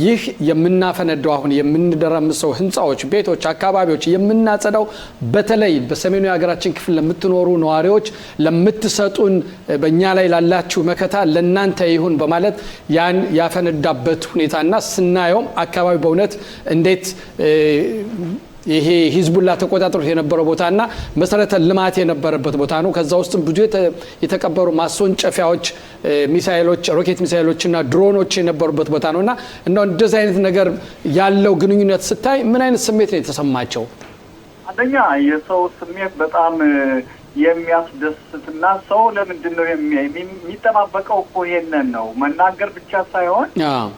ይህ የምናፈነዳው አሁን የምንደረምሰው ህንጻዎች፣ ቤቶች፣ አካባቢዎች የምናጸዳው በተለይ በሰሜኑ የሀገራችን ክፍል ለምትኖሩ ነዋሪዎች ለምትሰጡን በእኛ ላይ ላላችሁ መከታ ለእናንተ ይሁን በማለት ያን ያፈነዳበት ሁኔታና ስናየውም አካባቢ በእውነት እንዴት ይሄ ሂዝቡላ ተቆጣጥሮት የነበረው ቦታና መሰረተ ልማት የነበረበት ቦታ ነው። ከዛ ውስጥ ብዙ የተቀበሩ ማስወንጨፊያዎች፣ ሚሳኤሎች፣ ሮኬት ሚሳኤሎችና ድሮኖች የነበሩበት ቦታ ነውና እንደዚህ አይነት ነገር ያለው ግንኙነት ስታይ ምን አይነት ስሜት ነው የተሰማቸው? አንደኛ የሰው ስሜት በጣም የሚያስደስትና ሰው ለምንድን ነው የሚጠባበቀው እኮ ይሄንን ነው። መናገር ብቻ ሳይሆን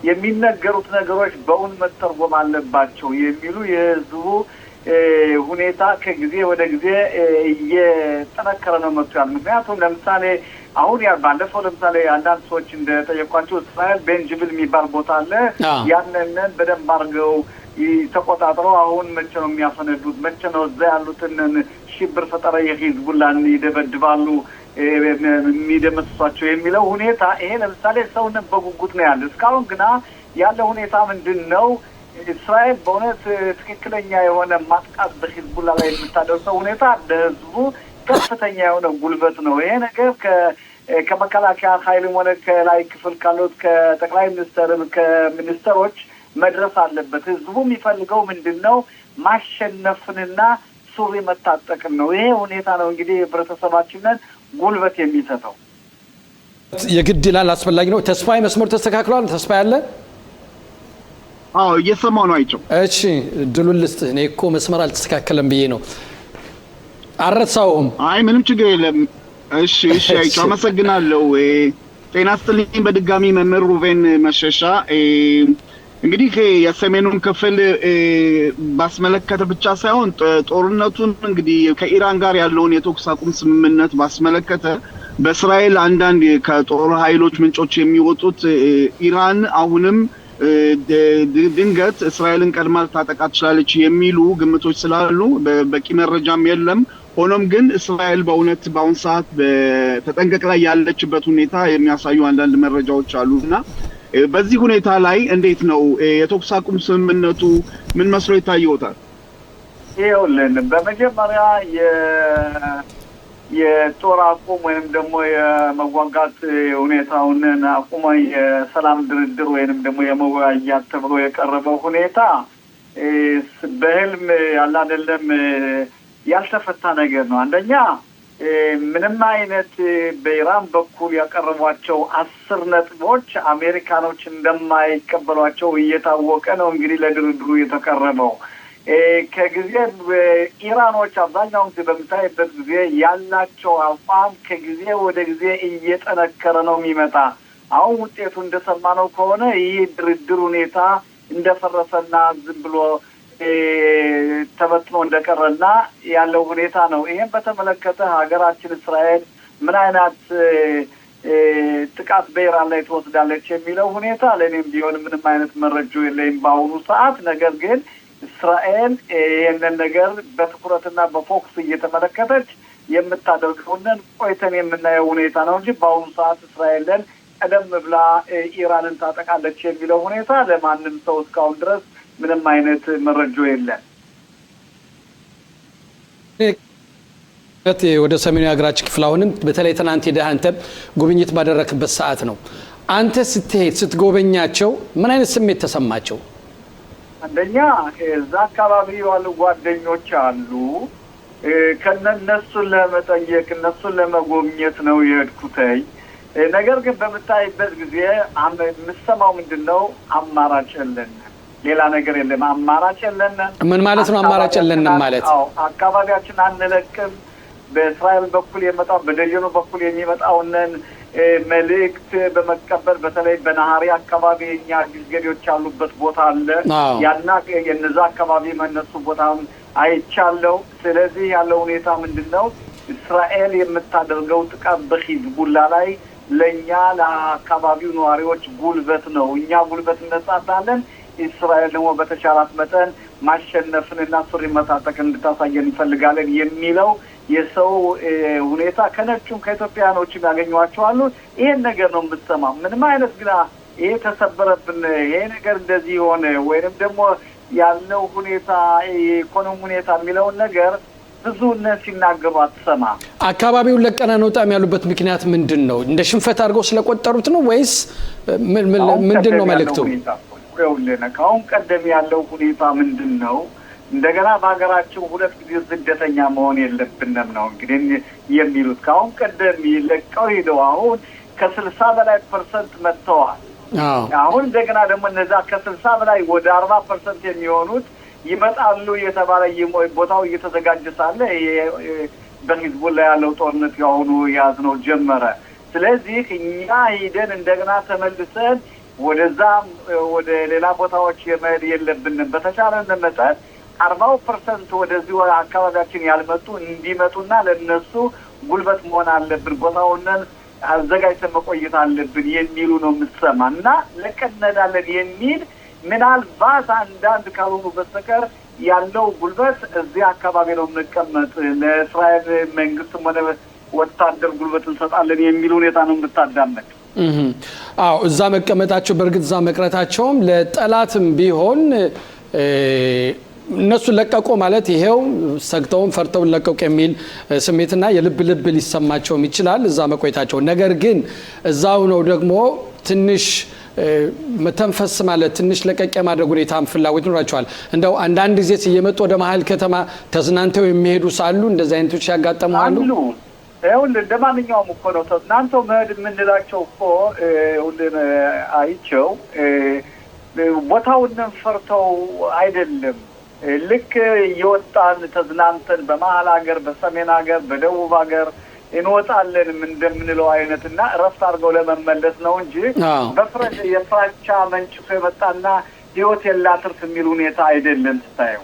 የሚነገሩት ነገሮች በእውን መተርጎም አለባቸው የሚሉ የህዝቡ ሁኔታ ከጊዜ ወደ ጊዜ እየጠነከረ ነው መጥቷል። ምክንያቱም ለምሳሌ አሁን ባለፈው ለምሳሌ አንዳንድ ሰዎች እንደጠየቋቸው እስራኤል ቤንጅቪል የሚባል ቦታ አለ። ያንን በደንብ አድርገው ተቆጣጥረው አሁን መቼ ነው የሚያፈነዱት? መቼ ነው እዛ ያሉትን ሽብር ፈጠራ የሂዝቡላን ይደበድባሉ የሚደመስሷቸው የሚለው ሁኔታ ይሄ ለምሳሌ ሰውነት በጉጉት ነው ያለ። እስካሁን ግና ያለው ሁኔታ ምንድን ነው? እስራኤል በእውነት ትክክለኛ የሆነ ማጥቃት በሂዝቡላ ላይ የምታደርሰው ሁኔታ ለህዝቡ ከፍተኛ የሆነ ጉልበት ነው። ይሄ ነገር ከመከላከያ ኃይልም ሆነ ከላይ ክፍል ካሉት ከጠቅላይ ሚኒስትርም ከሚኒስትሮች መድረስ አለበት። ህዝቡ የሚፈልገው ምንድን ነው? ማሸነፍንና ሱሪ መታጠቅን ነው። ይሄ ሁኔታ ነው እንግዲህ ህብረተሰባችንን ጉልበት የሚሰጠው። የግድ ይላል፣ አስፈላጊ ነው። ተስፋዬ መስመር ተስተካክሏል። ተስፋ ያለ እየሰማሁ ነው። አይቼው እሺ፣ ድሉን ልስጥህ። እኔ እኮ መስመር አልተስተካከለም ብዬ ነው። አረሳውም። አይ ምንም ችግር የለም። እሺ አይቼው አመሰግናለሁ። ጤና ይስጥልኝ በድጋሚ መምህር ሩቬን መሸሻ። እንግዲህ የሰሜኑን ክፍል ባስመለከተ ብቻ ሳይሆን ጦርነቱን እንግዲህ ከኢራን ጋር ያለውን የተኩስ አቁም ስምምነት ባስመለከተ በእስራኤል አንዳንድ ከጦር ኃይሎች ምንጮች የሚወጡት ኢራን አሁንም ድንገት እስራኤልን ቀድማ ልታጠቃ ትችላለች የሚሉ ግምቶች ስላሉ በቂ መረጃም የለም። ሆኖም ግን እስራኤል በእውነት በአሁን ሰዓት በተጠንቀቅ ላይ ያለችበት ሁኔታ የሚያሳዩ አንዳንድ መረጃዎች አሉና በዚህ ሁኔታ ላይ እንዴት ነው የተኩስ አቁም ስምምነቱ ምን መስሎ ይታየዎታል? ይኸውልን በመጀመሪያ የጦር አቁም ወይንም ደግሞ የመዋጋት ሁኔታውን አቁሞ የሰላም ድርድር ወይንም ደግሞ የመወያያት ተብሎ የቀረበው ሁኔታ በህልም ያለ አይደለም ያልተፈታ ነገር ነው። አንደኛ ምንም አይነት በኢራን በኩል ያቀረቧቸው 10 ነጥቦች አሜሪካኖች እንደማይቀበሏቸው እየታወቀ ነው እንግዲህ ለድርድሩ የተቀረበው። ከጊዜ ኢራኖች አብዛኛውን ጊዜ በምታይበት ጊዜ ያላቸው አቋም ከጊዜ ወደ ጊዜ እየጠነከረ ነው የሚመጣ። አሁን ውጤቱ እንደሰማነው ከሆነ ይህ ድርድር ሁኔታ እንደፈረሰና ዝም ብሎ ተበትኖ እንደቀረና ያለው ሁኔታ ነው። ይሄን በተመለከተ ሀገራችን እስራኤል ምን አይነት ጥቃት በኢራን ላይ ትወስዳለች የሚለው ሁኔታ ለእኔም ቢሆን ምንም አይነት መረጃ የለኝም በአሁኑ ሰዓት። ነገር ግን እስራኤል ይህንን ነገር በትኩረትና በፎክስ እየተመለከተች የምታደርገውን ቆይተን የምናየው ሁኔታ ነው እንጂ በአሁኑ ሰዓት እስራኤልን ቀደም ብላ ኢራንን ታጠቃለች የሚለው ሁኔታ ለማንም ሰው እስካሁን ድረስ ምንም አይነት መረጃ የለም። ወደ ሰሜኑ የሀገራችን ክፍል አሁንም በተለይ ትናንት ሄደህ አንተ ጉብኝት ባደረክበት ሰዓት ነው። አንተ ስትሄድ ስትጎበኛቸው ምን አይነት ስሜት ተሰማቸው? አንደኛ እዛ አካባቢ ያሉ ጓደኞች አሉ። ከነሱን ለመጠየቅ እነሱን ለመጎብኘት ነው የሄድኩትኝ። ነገር ግን በምታይበት ጊዜ የምሰማው ምንድነው? አማራጭ የለንም፣ ሌላ ነገር የለም። አማራጭ የለንም። ምን ማለት ነው አማራጭ የለንም ማለት? አካባቢያችን አንለቅም። በእስራኤል በኩል የመጣው በደጀኑ በኩል የሚመጣውንን መልእክት በመቀበል በተለይ በናሃሪ አካባቢ የኛ ግልገሎች ያሉበት ቦታ አለ። ያና የነዛ አካባቢ መነሱ ቦታም አይቻለው። ስለዚህ ያለው ሁኔታ ምንድነው? እስራኤል የምታደርገው ጥቃት በሂዝቡላ ላይ ለኛ ለአካባቢው ነዋሪዎች ጉልበት ነው። እኛ ጉልበት እንነጻታለን፣ እስራኤል ደግሞ በተሻላት መጠን ማሸነፍንና ሱሪ መታጠቅ እንድታሳየን እንፈልጋለን የሚለው የሰው ሁኔታ ከነጩም ከኢትዮጵያኖችም ያገኟቸዋል። ይሄን ነገር ነው የምትሰማ። ምንም አይነት ግና ይሄ ተሰበረብን፣ ይሄ ነገር እንደዚህ ሆነ ወይንም ደግሞ ያለው ሁኔታ የኢኮኖሚ ሁኔታ የሚለውን ነገር ብዙ ሲናገሩ አትሰማ። አካባቢውን ለቀና እንውጣም ያሉበት ምክንያት ምንድን ነው? እንደ ሽንፈት አድርገው ስለቆጠሩት ነው ወይስ ምንድን ነው መልእክቱ? ከአሁን ቀደም ያለው ሁኔታ ምንድን ነው? እንደገና በሀገራችን ሁለት ጊዜ ስደተኛ መሆን የለብንም ነው እንግዲህ የሚሉት። ከአሁን ቀደም ለቀው ሄደው አሁን ከ60 በላይ ፐርሰንት መጥተዋል። አሁን እንደገና ደግሞ እነዛ ከ60 በላይ ወደ 40% የሚሆኑት ይመጣሉ የተባለ ቦታው እየተዘጋጀ ሳለ በሂዝቡላ ያለው ጦርነት ያሁኑ ያዝነው ጀመረ። ስለዚህ እኛ ሄደን እንደገና ተመልሰን ወደዛም ወደ ሌላ ቦታዎች የመሄድ የለብንም። በተቻለን መጠን 40% ወደዚህ አካባቢያችን ያልመጡ እንዲመጡና ለነሱ ጉልበት መሆን አለብን፣ ቦታውን አዘጋጅተን መቆየት አለብን የሚሉ ነው የምትሰማ። እና ለቀነዳለን የሚል ምናልባት አንዳንድ ካልሆኑ በስተቀር ያለው ጉልበት እዚህ አካባቢ ነው የምንቀመጥ፣ ለእስራኤል መንግስትም ሆነ ወታደር ጉልበት እንሰጣለን የሚል ሁኔታ ነው የምታዳመጥ። አዎ እዛ መቀመጣቸው በእርግጥ እዛ መቅረታቸውም ለጠላትም ቢሆን እነሱ ለቀቁ ማለት ይሄው ሰግተውን ፈርተውን ለቀቁ የሚል ስሜትና የልብ ልብ ሊሰማቸውም ይችላል እዛ መቆየታቸው። ነገር ግን እዛው ነው ደግሞ ትንሽ መተንፈስ ማለት ትንሽ ለቀቅ የማድረግ ሁኔታም ፍላጎት ይኖራቸዋል። እንደው አንዳንድ ጊዜ እየመጡ ወደ መሀል ከተማ ተዝናንተው የሚሄዱ ሳሉ እንደዚህ አይነቶች ያጋጠማሉ። ይኸውልህ እንደ ማንኛውም እኮ ነው ተዝናንተው መሄድ የምንላቸው እኮ ሁሉን አይቸው ቦታውን ፈርተው አይደለም። ልክ እየወጣን ተዝናንተን በመሀል ሀገር፣ በሰሜን ሀገር፣ በደቡብ ሀገር እንወጣለን እንደምንለው አይነትና እረፍት አድርገው ለመመለስ ነው እንጂ የፍራቻ መንጭቶ የመጣና ህይወት የላትርፍ የሚል ሁኔታ አይደለም ስታየው።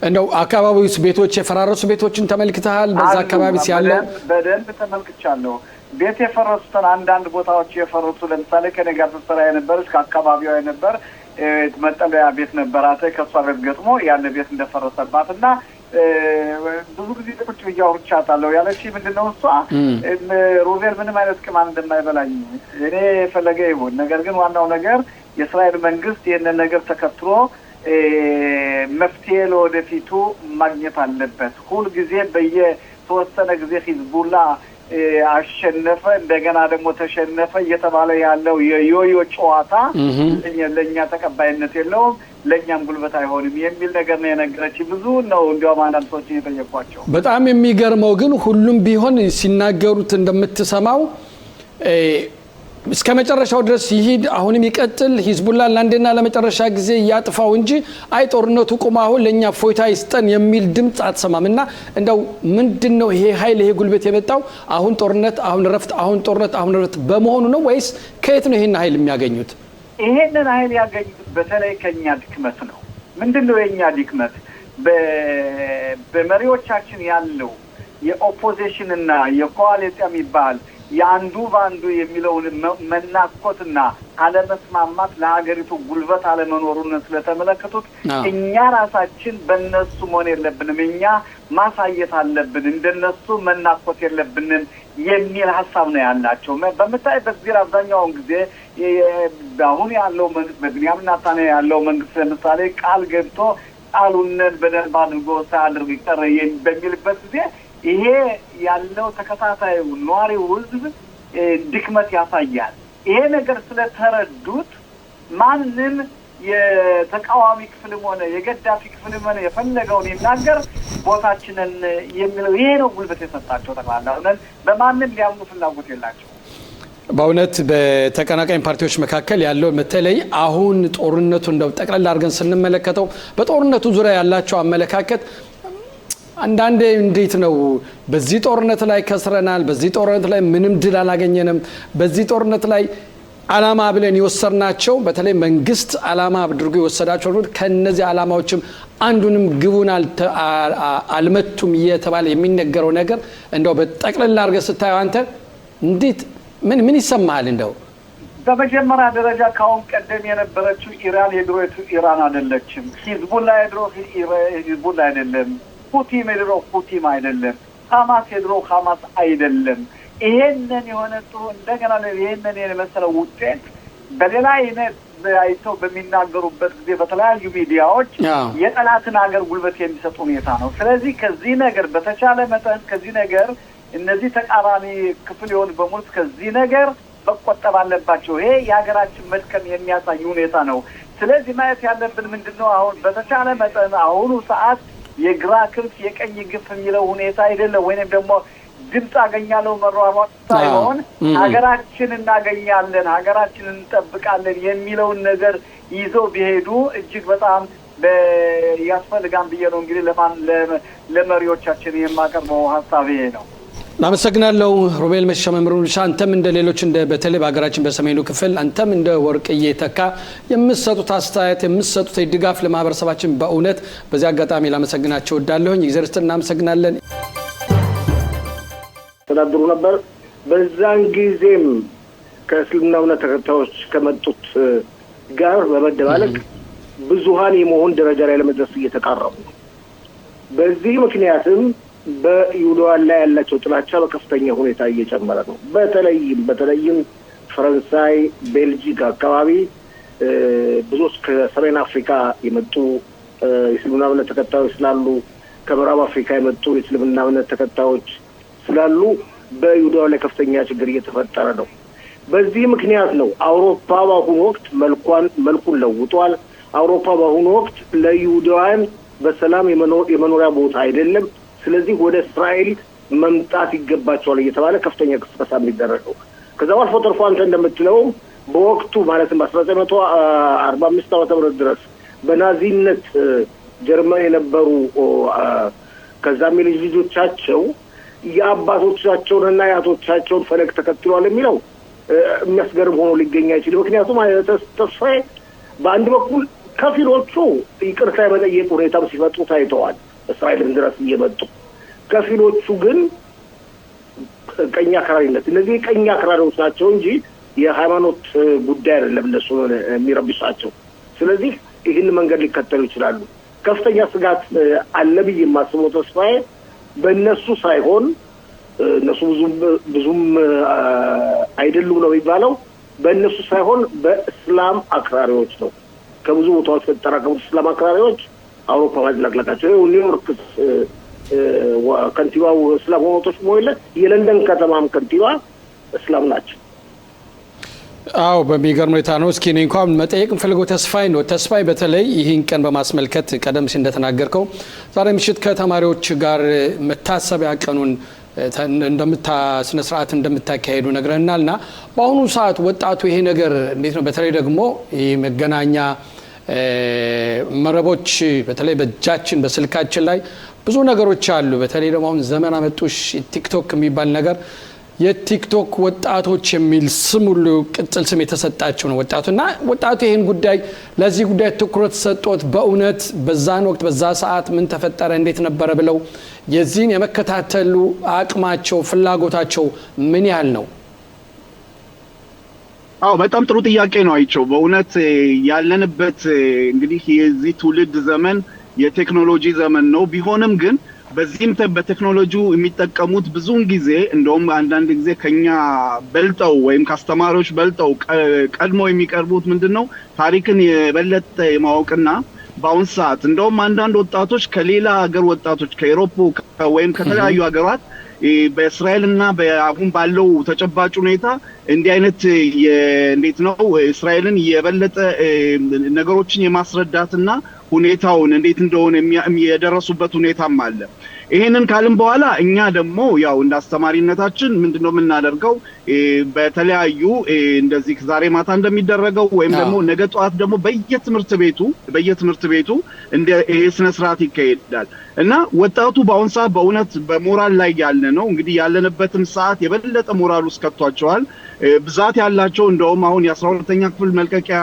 እንደው አካባቢው ቤቶች የፈራረሱ ቤቶችን ተመልክተሃል? በዛ አካባቢ ሲያለው በደንብ ተመልክቻለሁ። ቤት የፈረሱትን አንዳንድ ቦታዎች የፈረሱ ለምሳሌ ከኔ ጋር ተሰራ የነበረች ከአካባቢዋ የነበር መጠለያ ቤት ነበራት። ከሷ ቤት ገጥሞ ያን ቤት እንደፈረሰባትና ብዙ ጊዜ ቁጭ ብዬ አውርቻታለሁ። ያለች ምንድነው እሷ ሩቤል ምንም አይነት ቅማን እንደማይበላኝ እኔ የፈለገ ይሁን፣ ነገር ግን ዋናው ነገር የእስራኤል መንግስት ይህንን ነገር ተከትሎ መፍትሄ ለወደፊቱ ማግኘት አለበት። ሁል ጊዜ በየተወሰነ ጊዜ ሂዝቡላ አሸነፈ እንደገና ደግሞ ተሸነፈ እየተባለ ያለው የዮዮ ጨዋታ ለኛ ተቀባይነት የለውም፣ ለኛም ጉልበት አይሆንም የሚል ነገር ነው የነገረች። ብዙ ነው እንዲያውም አንዳንድ ሰዎች እየጠየቋቸው። በጣም የሚገርመው ግን ሁሉም ቢሆን ሲናገሩት እንደምትሰማው እስከ መጨረሻው ድረስ ይሄድ፣ አሁንም ይቀጥል፣ ሂዝቡላ ለአንዴና ለመጨረሻ ጊዜ ያጥፋው እንጂ አይ ጦርነቱ ቁም አሁን ለኛ ፎይታ ይስጠን የሚል ድምጽ አትሰማም። እና እንደው ምንድነው ይሄ ኃይል ይሄ ጉልበት የመጣው አሁን ጦርነት አሁን ረፍት አሁን ጦርነት አሁን ረፍት በመሆኑ ነው ወይስ ከየት ነው ይሄን ኃይል የሚያገኙት? ይሄንን ኃይል ያገኙት በተለይ ከኛ ድክመት ነው። ምንድነው የኛ ድክመት? በመሪዎቻችን ያለው የኦፖዚሽን እና የኮአሊሽን የሚባል የአንዱ ባንዱ የሚለውን መናኮትና አለመስማማት ለሀገሪቱ ጉልበት አለመኖሩን ስለተመለከቱት እኛ ራሳችን በእነሱ መሆን የለብንም፣ እኛ ማሳየት አለብን፣ እንደነሱ መናኮት የለብንም የሚል ሀሳብ ነው ያላቸው። በምታይበት ጊዜ አብዛኛውን ጊዜ አሁን ያለው መንግስት በቢንያሚን ኔታንያሁ ያለው መንግስት ለምሳሌ ቃል ገብቶ ቃሉንን በደንብ አድርጎ ሳያደርግ ይቀር በሚልበት ጊዜ ይሄ ያለው ተከታታይ ነዋሪው ህዝብ ድክመት ያሳያል። ይሄ ነገር ስለተረዱት ማንም የተቃዋሚ ክፍልም ሆነ የገዳፊ ክፍልም ሆነ የፈለገውን ይናገር ቦታችንን የሚለው ይሄ ነው ጉልበት የሰጣቸው። ተባላለን በማንም ሊያምኑ ፍላጎት የላቸው። በእውነት በተቀናቃኝ ፓርቲዎች መካከል ያለው በተለይ አሁን ጦርነቱ እንደው ጠቅላላ አድርገን ስንመለከተው በጦርነቱ ዙሪያ ያላቸው አመለካከት አንዳንዴ እንዴት ነው በዚህ ጦርነት ላይ ከስረናል፣ በዚህ ጦርነት ላይ ምንም ድል አላገኘንም፣ በዚህ ጦርነት ላይ አላማ ብለን ይወሰርናቸው በተለይ መንግስት አላማ አድርጎ ይወሰዳቸው ከነዚህ አላማዎችም አንዱንም ግቡን አልመቱም እየተባለ የሚነገረው ነገር እንደው በጠቅላላ አድርገን ስታየው አንተ እንዴት ምን ይሰማሃል? እንደው በመጀመሪያ ደረጃ ካሁን ቀደም የነበረችው ኢራን የድሮቱ ኢራን አይደለችም። ሂዝቡላ የድሮ ሂዝቡላ አይደለም። ፑቲን የድሮ ፑቲን አይደለም። ሐማስ የድሮ ሐማስ አይደለም። ይሄንን የሆነ ጥሩ እንደገና ይሄንን የመሰለው ውጤት በሌላ አይነት አይተው በሚናገሩበት ጊዜ በተለያዩ ሚዲያዎች የጠላትን ሀገር ጉልበት የሚሰጡ ሁኔታ ነው። ስለዚህ ከዚህ ነገር በተቻለ መጠን ከዚህ ነገር እነዚህ ተቃራኒ ክፍል የሆኑ በሙሉ ከዚህ ነገር መቆጠብ አለባቸው። ይሄ የሀገራችን መድከም የሚያሳይ ሁኔታ ነው። ስለዚህ ማየት ያለብን ምንድነው አሁን በተቻለ መጠን አሁኑ ሰዓት የግራ ክንፍ የቀኝ ግፍ የሚለው ሁኔታ አይደለም፣ ወይንም ደግሞ ድምፅ አገኛለሁ መሯሯጥ ሳይሆን ሀገራችን እናገኛለን፣ ሀገራችን እንጠብቃለን የሚለውን ነገር ይዘው ቢሄዱ እጅግ በጣም ያስፈልጋል ብዬ ነው እንግዲህ ለመሪዎቻችን የማቀርበው ሀሳብ ይሄ ነው። አመሰግናለሁ ሮቤል መሸሻ መምሩልሻ። አንተም እንደ ሌሎች እንደ በተለይ በሀገራችን በሰሜኑ ክፍል አንተም እንደ ወርቅዬ ተካ የምትሰጡት አስተያየት የምትሰጡት ድጋፍ ለማህበረሰባችን በእውነት በዚህ አጋጣሚ ላመሰግናቸው እወዳለሁኝ። እግዚአብሔር እናመሰግናለን። ተዳድሩ ነበር። በዛን ጊዜም ከእስልምና እምነት ተከታዮች ከመጡት ጋር በመደባለቅ ብዙሃን የመሆን ደረጃ ላይ ለመድረስ እየተቃረቡ ነው። በዚህ ምክንያትም በይሁዳውያን ላይ ያላቸው ጥላቻ በከፍተኛ ሁኔታ እየጨመረ ነው። በተለይም ፈረንሳይ፣ ቤልጂክ አካባቢ ብዙዎች ከሰሜን አፍሪካ የመጡ የእስልምና እምነት ተከታዮች ስላሉ፣ ከምዕራብ አፍሪካ የመጡ የእስልምና እምነት ተከታዮች ስላሉ በይሁዳውያን ላይ ከፍተኛ ችግር እየተፈጠረ ነው። በዚህ ምክንያት ነው አውሮፓ በአሁኑ ወቅት መልኩን ለውጧል። አውሮፓ በአሁኑ ወቅት ለይሁዳውያን በሰላም የመኖሪያ ቦታ አይደለም፣ ስለዚህ ወደ እስራኤል መምጣት ይገባቸዋል እየተባለ ከፍተኛ ቅስቀሳ የሚደረገው። ከዛ አልፎ ተርፎ አንተ እንደምትለው በወቅቱ ማለትም በ1945 ዓመተ ምህረት ድረስ በናዚነት ጀርመን የነበሩ ከዛም የልጅ ልጆቻቸው የአባቶቻቸውንና የአያቶቻቸውን ፈለግ ተከትሏል የሚለው የሚያስገርም ሆኖ ሊገኝ አይችልም። ምክንያቱም ተስፋዬ በአንድ በኩል ከፊሎቹ ይቅርታ የመጠየቅ ሁኔታም ሲፈጥሩ ታይተዋል እስራኤልን ድረስ እየመጡ፣ ከፊሎቹ ግን ቀኝ አክራሪነት፣ እነዚህ ቀኝ አክራሪዎች ናቸው እንጂ የሃይማኖት ጉዳይ አይደለም እነሱ የሚረብሻቸው። ስለዚህ ይህን መንገድ ሊከተሉ ይችላሉ። ከፍተኛ ስጋት አለ ብዬ የማስበው ተስፋዬ በእነሱ ሳይሆን እነሱ ብዙም አይደሉም ነው የሚባለው፣ በእነሱ ሳይሆን በእስላም አክራሪዎች ነው። ከብዙ ቦታዎች ከተጠራቀሙት እስላም አክራሪዎች አውሮፓ ማዝለቅለቃቸው ይኸው ኒውዮርክ ከንቲባው እስላም ሆኖቶች ሞይለ የለንደን ከተማም ከንቲባ እስላም ናቸው። አዎ በሚገርም ሁኔታ ነው። እስኪ እኔ እንኳን መጠየቅ የምፈልገው ተስፋዬ ነው። ተስፋዬ በተለይ ይህን ቀን በማስመልከት ቀደም ሲል እንደተናገርከው ዛሬ ምሽት ከተማሪዎች ጋር መታሰቢያ ቀኑን ስነ ስርዓት እንደምታካሄዱ ነግረናልና በአሁኑ ሰዓት ወጣቱ ይሄ ነገር እንዴት ነው? በተለይ ደግሞ ይህ መገናኛ መረቦች በተለይ በእጃችን በስልካችን ላይ ብዙ ነገሮች አሉ። በተለይ ደግሞ አሁን ዘመን አመጡሽ ቲክቶክ የሚባል ነገር የቲክቶክ ወጣቶች የሚል ስም ሁሉ ቅጽል ስም የተሰጣቸው ነው ወጣቱ ይህን ጉዳይ ለዚህ ጉዳይ ትኩረት ሰጥቶት በእውነት በዛን ወቅት በዛ ሰዓት ምን ተፈጠረ እንዴት ነበረ ብለው የዚህን የመከታተሉ አቅማቸው ፍላጎታቸው ምን ያህል ነው? አዎ በጣም ጥሩ ጥያቄ ነው አይቸው። በእውነት ያለንበት እንግዲህ የዚህ ትውልድ ዘመን የቴክኖሎጂ ዘመን ነው። ቢሆንም ግን በዚህም በቴክኖሎጂው የሚጠቀሙት ብዙውን ጊዜ እንደውም አንዳንድ ጊዜ ከኛ በልጠው ወይም ከአስተማሪዎች በልጠው ቀድሞ የሚቀርቡት ምንድነው ታሪክን የበለጠ የማወቅና በአሁን ሰዓት እንደውም አንዳንድ ወጣቶች ከሌላ ሀገር ወጣቶች ከአውሮፓ ወይም ከተለያዩ ሀገራት በእስራኤልና በአሁን ባለው ተጨባጭ ሁኔታ እንዲህ አይነት እንዴት ነው እስራኤልን የበለጠ ነገሮችን የማስረዳትና ሁኔታውን እንዴት እንደሆነ የደረሱበት ሁኔታም አለ። ይሄንን ካልን በኋላ እኛ ደግሞ ያው እንደ አስተማሪነታችን ምንድነው የምናደርገው በተለያዩ እንደዚህ ዛሬ ማታ እንደሚደረገው ወይም ደግሞ ነገ ጠዋት ደግሞ በየትምህርት ቤቱ እንደ ይሄ ስነ ስርዓት ይካሄዳል እና ወጣቱ በአሁን ሰዓት በእውነት በሞራል ላይ ያለ ነው። እንግዲህ ያለንበትም ሰዓት የበለጠ ሞራል ውስጥ ከቷቸዋል። ብዛት ያላቸው እንደውም አሁን የ12ኛ ክፍል መልቀቂያ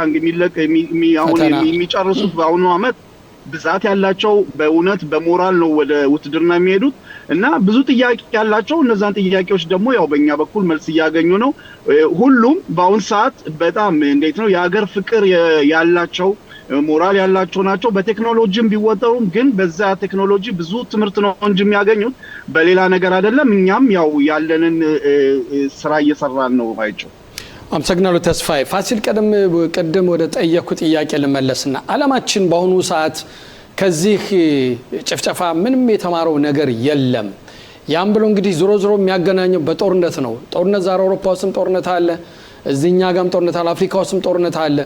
አሁን የሚጨርሱት በአሁኑ አመት ብዛት ያላቸው በእውነት በሞራል ነው ወደ ውትድርና የሚሄዱት እና ብዙ ጥያቄ ያላቸው እነዛን ጥያቄዎች ደግሞ ያው በእኛ በኩል መልስ እያገኙ ነው። ሁሉም በአሁን ሰዓት በጣም እንዴት ነው የሀገር ፍቅር ያላቸው ሞራል ያላቸው ናቸው። በቴክኖሎጂም ቢወጠሩም ግን በዛ ቴክኖሎጂ ብዙ ትምህርት ነው እንጂ የሚያገኙት በሌላ ነገር አይደለም። እኛም ያው ያለንን ስራ እየሰራን ነው አይቸው። አመሰግናለሁ ተስፋዬ። ፋሲል ቀደም ወደ ጠየቁ ጥያቄ ልመለስና ዓለማችን በአሁኑ ሰዓት ከዚህ ጭፍጨፋ ምንም የተማረው ነገር የለም። ያም ብሎ እንግዲህ ዞሮ የሚያገናኘው በጦርነት ነው። ጦርነት ዛሬ አውሮፓ ውስጥም ጦርነት አለ፣ እዚህኛ ጋርም ጦርነት አለ፣ አፍሪካ ውስጥም ጦርነት አለ።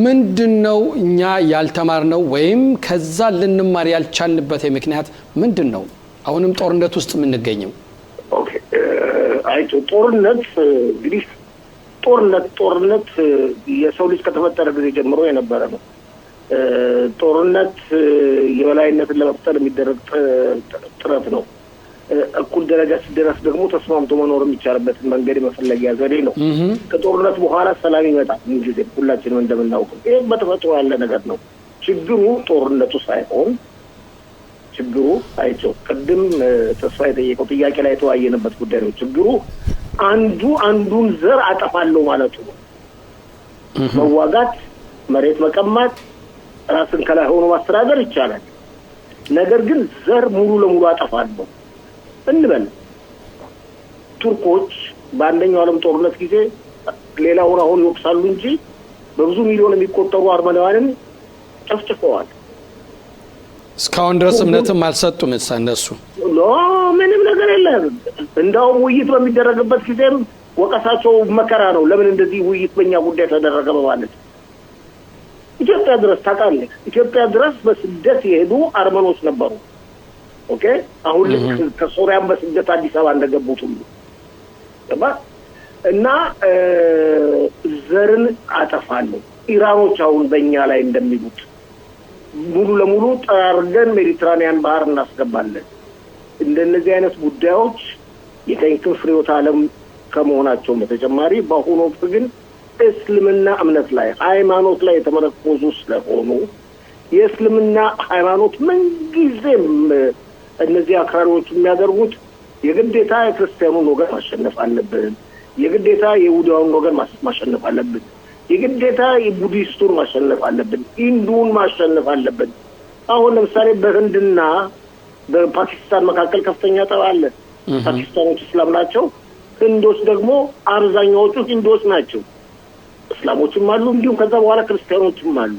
ምንድነው እኛ ያልተማርነው ወይም ከዛ ልንማር ያልቻልንበት ምክንያት ምንድነው? አሁንም ጦርነት ውስጥ የምንገኘው? ኦኬ አይቶ ጦርነት እንግዲህ ጦርነት የሰው ልጅ ከተፈጠረ ጊዜ ጀምሮ የነበረ ነው። ጦርነት የበላይነትን ለመፍጠር የሚደረግ ጥረት ነው። እኩል ደረጃ ሲደረስ ደግሞ ተስማምቶ መኖር የሚቻልበትን መንገድ የመፈለጊያ ዘዴ ነው። ከጦርነት በኋላ ሰላም ይመጣል ጊዜ ሁላችንም እንደምናውቀው። ይህ በተፈጥሮ ያለ ነገር ነው። ችግሩ ጦርነቱ ሳይሆን ችግሩ አይቸው ቅድም ተስፋ የጠየቀው ጥያቄ ላይ የተወያየንበት ጉዳይ ነው። ችግሩ አንዱን ዘር አጠፋለሁ ማለቱ ነው። መዋጋት፣ መሬት መቀማት፣ ራስን ከላይ ሆኖ ማስተዳደር ይቻላል። ነገር ግን ዘር ሙሉ ለሙሉ አጠፋለሁ እንበል። ቱርኮች በአንደኛው ዓለም ጦርነት ጊዜ ሌላውን አሁን ይወቅሳሉ እንጂ በብዙ ሚሊዮን የሚቆጠሩ አርመናውያንን ጨፍጭፈዋል። እስካሁን ድረስ እምነትም አልሰጡም እነሱ። ምንም ነገር የለም። እንዳውም ውይይት በሚደረግበት ጊዜም ወቀሳቸው መከራ ነው። ለምን እንደዚህ ውይይት በእኛ ጉዳይ ተደረገ በማለት ኢትዮጵያ ድረስ ታውቃለህ፣ ኢትዮጵያ ድረስ በስደት የሄዱ አርመኖች ነበሩ። ኦኬ አሁን ከሶሪያም በስደት አዲስ አበባ እንደገቡት ሁሉ እና ዘርን አጠፋለሁ። ኢራኖች አሁን በእኛ ላይ እንደሚሉት ሙሉ ለሙሉ ጠራርገን ሜዲትራኒያን ባህር እናስገባለን። እንደነዚህ አይነት ጉዳዮች የቀኝ ክንፍ ርዕዮተ ዓለም ከመሆናቸው በተጨማሪ በአሁኑ ወቅት ግን እስልምና እምነት ላይ ሃይማኖት ላይ የተመረኮዙ ስለሆኑ የእስልምና ሃይማኖት ምንጊዜም እነዚህ አክራሪዎች የሚያደርጉት የግዴታ የክርስቲያኑን ወገን ማሸነፍ አለብን፣ የግዴታ የይሁዳውን ወገን ማሸነፍ አለብን፣ የግዴታ የቡዲስቱን ማሸነፍ አለብን፣ ኢንዱን ማሸነፍ አለብን። አሁን ለምሳሌ በህንድና በፓኪስታን መካከል ከፍተኛ ጠብ አለ። ፓኪስታኖች እስላም ናቸው፣ ህንዶች ደግሞ አብዛኛዎቹ ሂንዶች ናቸው። እስላሞችም አሉ፣ እንዲሁም ከዛ በኋላ ክርስቲያኖችም አሉ።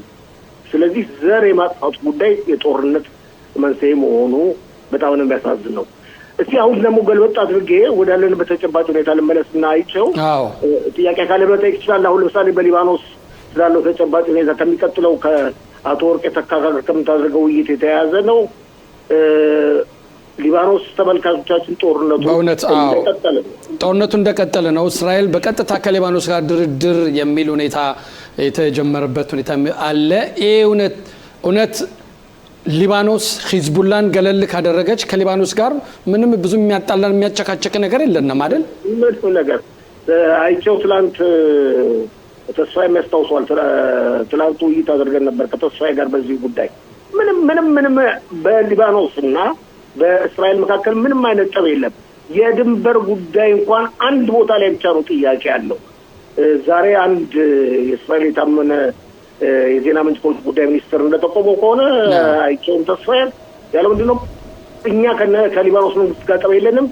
ስለዚህ ዘር የማጥፋት ጉዳይ የጦርነት መንስኤ መሆኑ በጣም ነው የሚያሳዝነው። እስቲ አሁን ደግሞ ገልበጥ አድርጌ ወዳለንበት ተጨባጭ ሁኔታ ልመለስና አይቸው ጥያቄ ካለ መጠየቅ ይችላል። አሁን ለምሳሌ በሊባኖስ ስላለው ተጨባጭ ሁኔታ ከሚቀጥለው ከአቶ ወርቄ ተካ ጋር ከምታደርገው ውይይት የተያያዘ ነው። ሊባኖስ ተመልካቾቻችን ጦርነቱ እንደቀጠለ ነው። እስራኤል በቀጥታ ከሊባኖስ ጋር ድርድር የሚል ሁኔታ የተጀመረበት ሁኔታ አለ። ይሄ እውነት ሊባኖስ ሂዝቡላን ገለል ካደረገች ከሊባኖስ ጋር ምንም ብዙ የሚያጣላን የሚያጨካጨቅ ነገር የለንም አይደል? ምንም ነገር አይቸው ትላንት ተስፋዬ የሚያስታውሰዋል። ትላንት ውይይት አድርገን ነበር ከተስፋዬ ጋር በዚህ ጉዳይ። ምንም በሊባኖስና በእስራኤል መካከል ምንም አይነት ጠብ የለም። የድንበር ጉዳይ እንኳን አንድ ቦታ ላይ ብቻ ነው ጥያቄ ያለው። ዛሬ አንድ የእስራኤል የታመነ የዜና ምንጭ ጉዳይ ሚኒስትር እንደተቆመው ከሆነ አይቼውም ተስፋዬ ያለው ምንድነው እኛ ከሊባኖስ መንግስት ጋር ጠብ የለንም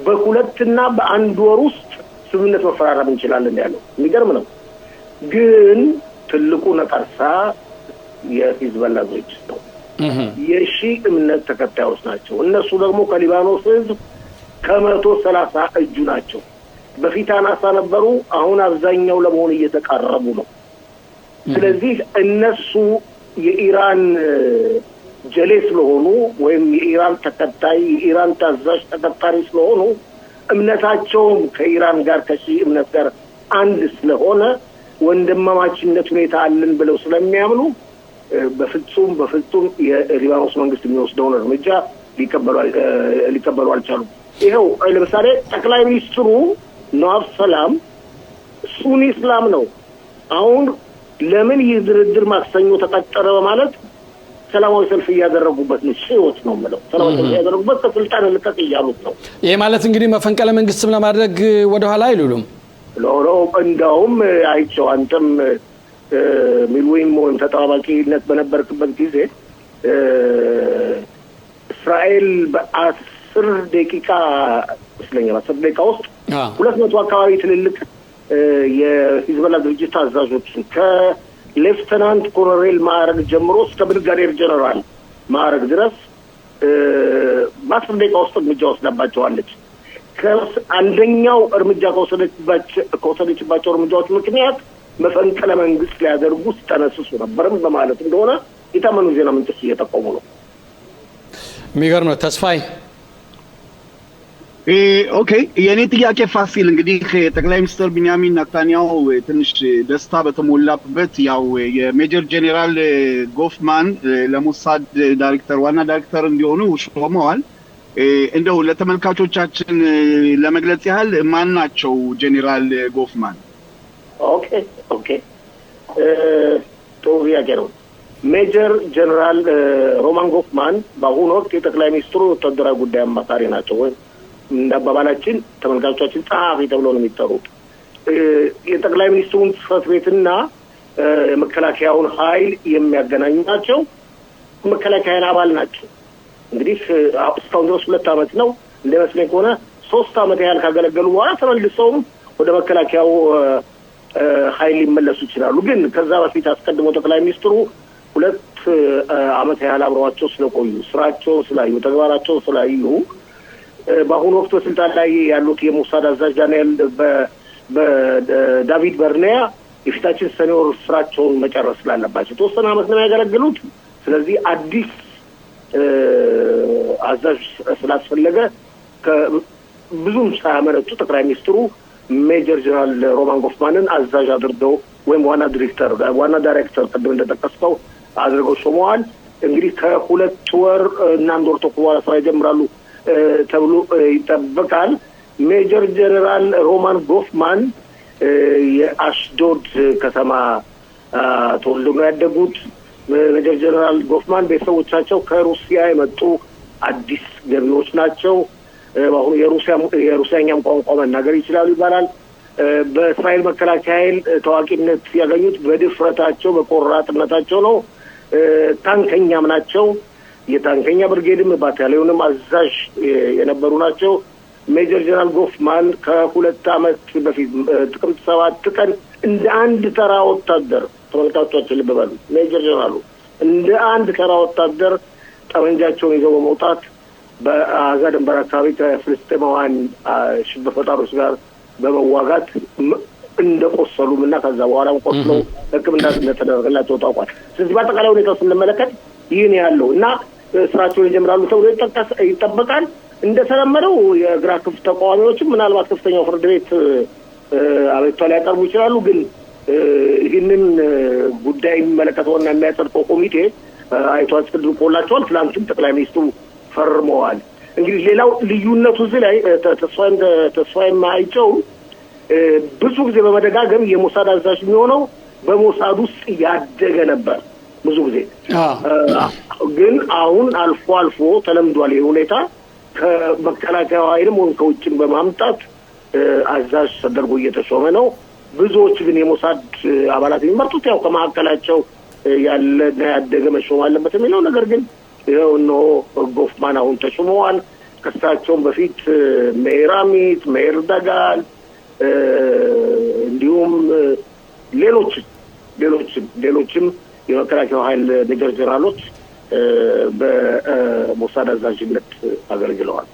በሁለትና በአንድ ወር ውስጥ ስምምነት መፈራረም እንችላለን ያለው የሚገርም ነው። ግን ትልቁ ነቀርሳ የሂዝቦላ ድርጅት ነው። የሺ እምነት ተከታዮች ናቸው። እነሱ ደግሞ ከሊባኖስ ህዝብ ከ130 እጁ ናቸው። በፊት አናሳ ነበሩ፣ አሁን አብዛኛው ለመሆን እየተቃረቡ ነው። ስለዚህ እነሱ የኢራን ጀሌ ስለሆኑ ወይም የኢራን ተከታይ የኢራን ታዛዥ ተከታሪ ስለሆኑ እምነታቸውም ከኢራን ጋር ከሺ እምነት ጋር አንድ ስለሆነ ወንድማማችነት ሁኔታ አለን ብለው ስለሚያምኑ በፍጹም የሊባኖስ መንግስት የሚወስደውን እርምጃ ሊቀበሉ አልቻሉም። ይሄው ለምሳሌ ጠቅላይ ሚኒስትሩ ነዋፍ ሰላም ሱኒ እስላም ነው። አሁን ለምን ይህ ድርድር ማክሰኞ ተቀጠረ በማለት ሰላማዊ ሰልፍ እያደረጉበት ነው። ሺዎች ነው ማለት ሰላማዊ ሰልፍ እያደረጉበት ከስልጣን ልቀቅ እያሉት ነው። ይሄ ማለት እንግዲህ መፈንቅለ መንግስትም ለማድረግ ወደ ኋላ አይሉም። ሎሮ እንደውም አይቼው አንተም ሚልዌም ወይም ተጠባባቂነት በነበርክበት ጊዜ እስራኤል በ10 ደቂቃ ስለኛ 10 ደቂቃ ውስጥ 200 አካባቢ ትልልቅ የሂዝቦላ ድርጅት አዛዦች ከሌፍተናንት ኮሎኔል ማዕረግ ጀምሮ እስከ ብርጋዴር ጀነራል ማዕረግ ድረስ በ10 ደቂቃ ውስጥ እርምጃ ወስዳባቸዋለች። አንደኛው እርምጃ ከወሰደችባቸው እርምጃዎች ምክንያት መፈንቅለ መንግስት ሊያደርጉ ሲጠነስሱ ነበርም በማለት እንደሆነ የታመኑ ዜና ምንጮች እየጠቆሙ ነው። የሚገርም ነው። ተስፋዬ ኦኬ፣ የኔ ጥያቄ ፋሲል እንግዲህ ጠቅላይ ሚኒስትር ቢንያሚን ኔታንያሁ ትንሽ ደስታ በተሞላበት ያው የሜጀር ጄኔራል ጎፍማን ለሞሳድ ዳይሬክተር ዋና ዳይሬክተር እንዲሆኑ ሾመዋል። እንደው ለተመልካቾቻችን ለመግለጽ ያህል ማን ናቸው ጄኔራል ጎፍማን? ኦኬ ጥሩ ጥያቄ ነው። ሜጀር ጀነራል ሮማን ጎፍማን በአሁኑ ወቅት የጠቅላይ ሚኒስትሩ ወታደራዊ ጉዳይ አማካሪ ናቸው። ወይም እንዳባባላችን ተመልካቾቻችን ጸሐፊ ተብለው ነው የሚጠሩት። የጠቅላይ ሚኒስትሩን ጽሕፈት ቤትና የመከላከያውን ኃይል የሚያገናኙ ናቸው። መከላከያ አባል ናቸው። እንግዲህ እስካሁን ድረስ 2 ዓመት ነው እንደመስለኝ ከሆነ 3 ዓመት ያህል ካገለገሉ በኋላ ተመልሰውም ወደ መከላከያው ኃይል ሊመለሱ ይችላሉ። ግን ከዛ በፊት አስቀድሞ ጠቅላይ ሚኒስትሩ 2 ዓመት ያህል አብረዋቸው ስለቆዩ ስራቸውን ስላዩ ተግባራቸውን ስላዩ በአሁኑ ወቅት በስልጣን ላይ ያሉት የሞሳድ አዛዥ ዳንኤል በዳቪድ በርኔያ የፊታችን ሰኔ ወር ስራቸውን መጨረስ ስላለባቸው የተወሰነ ዓመት ነው ያገለግሉት። ስለዚህ አዲስ አዛዥ ስላስፈለገ ብዙም ሳያመነቱ ጠቅላይ ሚኒስትሩ ሜጀር ጀነራል ሮማን ጎፍማንን አዛዥ አድርገው ወይም ዋና ዳይሬክተር ቅድም እንደጠቀስከው አድርገው ሾመዋል። እንግዲህ ከ2 ወር እና 1 ወር ተኩል በኋላ ስራ ይጀምራሉ ተብሎ ይጠበቃል። ሜጀር ጀነራል ሮማን ጎፍማን የአሽዶድ ከተማ ተወልደው ነው ያደጉት። ሜጀር ጀነራል ጎፍማን ቤተሰቦቻቸው ከሩሲያ የመጡ አዲስ ገቢዎች ናቸው። በአሁኑ የሩሲያኛም ቋንቋ መናገር ይችላሉ ይባላል። በእስራኤል መከላከያ ኃይል ታዋቂነት ያገኙት በድፍረታቸው በቆራጥነታቸው ነው። ታንከኛም ናቸው። የታንከኛ ብርጌድም ባታሊዮንም አዛዥ የነበሩ ናቸው። ሜጀር ጀነራል ጎፍማን ከ2 ዓመት በፊት ጥቅምት 7 ቀን እንደ አንድ ተራ ወታደር ተመልካቾቻችን ልብ በሉ፣ ሜጀር ጀነራሉ እንደ አንድ ተራ ወታደር ጠመንጃቸውን ይዘው በመውጣት በጋዛ ድንበር አካባቢ ከፍልስጤማውያን ሽብር ፈጣሪዎች ጋር በመዋጋት እንደቆሰሉም እና ከዛ በኋላም ቆስለው ሕክምና እንደተደረገላቸው ታውቋል። ስለዚህ በአጠቃላይ ሁኔታ ስንመለከት ይህን ያለው እና ስራቸውን ይጀምራሉ ተብሎ ይጠበቃል። እንደተለመደው የግራ ክንፍ ተቃዋሚዎችም ምናልባት ከፍተኛው ፍርድ ቤት አቤቱታ ሊያቀርቡ ይችላሉ። ግን ይህንን ጉዳይ የሚመለከተውና የሚያጸድቀው ኮሚቴ አይቶ አጽድቆላቸዋል። ትናንትም ጠቅላይ ሚኒስትሩ ፈርመዋል። እንግዲህ ሌላው ልዩነቱ እዚህ ላይ ተስፋዬም አይቼው ብዙ ጊዜ በመደጋገም የሞሳድ አዛዥ የሚሆነው በሞሳድ ውስጥ ያደገ ነበር። ብዙ ጊዜ ግን አሁን አልፎ አልፎ ተለምዷል። ይህ ሁኔታ ከመከላከያ ኃይልም ወይም ከውጭም በማምጣት አዛዥ ተደርጎ እየተሾመ ነው። ብዙዎች ግን የሞሳድ አባላት የሚመርጡት ያው ከመካከላቸው ያለና ያደገ መሾም አለበት የሚለው ነገር ግን ይኸው ነው ጎፍማን አሁን ተሾመዋል። ከሳቸውም በፊት ሜይር አሚት፣ ሜይር ዳጋል እንዲሁም ሌሎችም የመከላከያ ኃይል ሜጀር ጀነራሎች በሞሳድ አዛዥነት አገልግለዋል።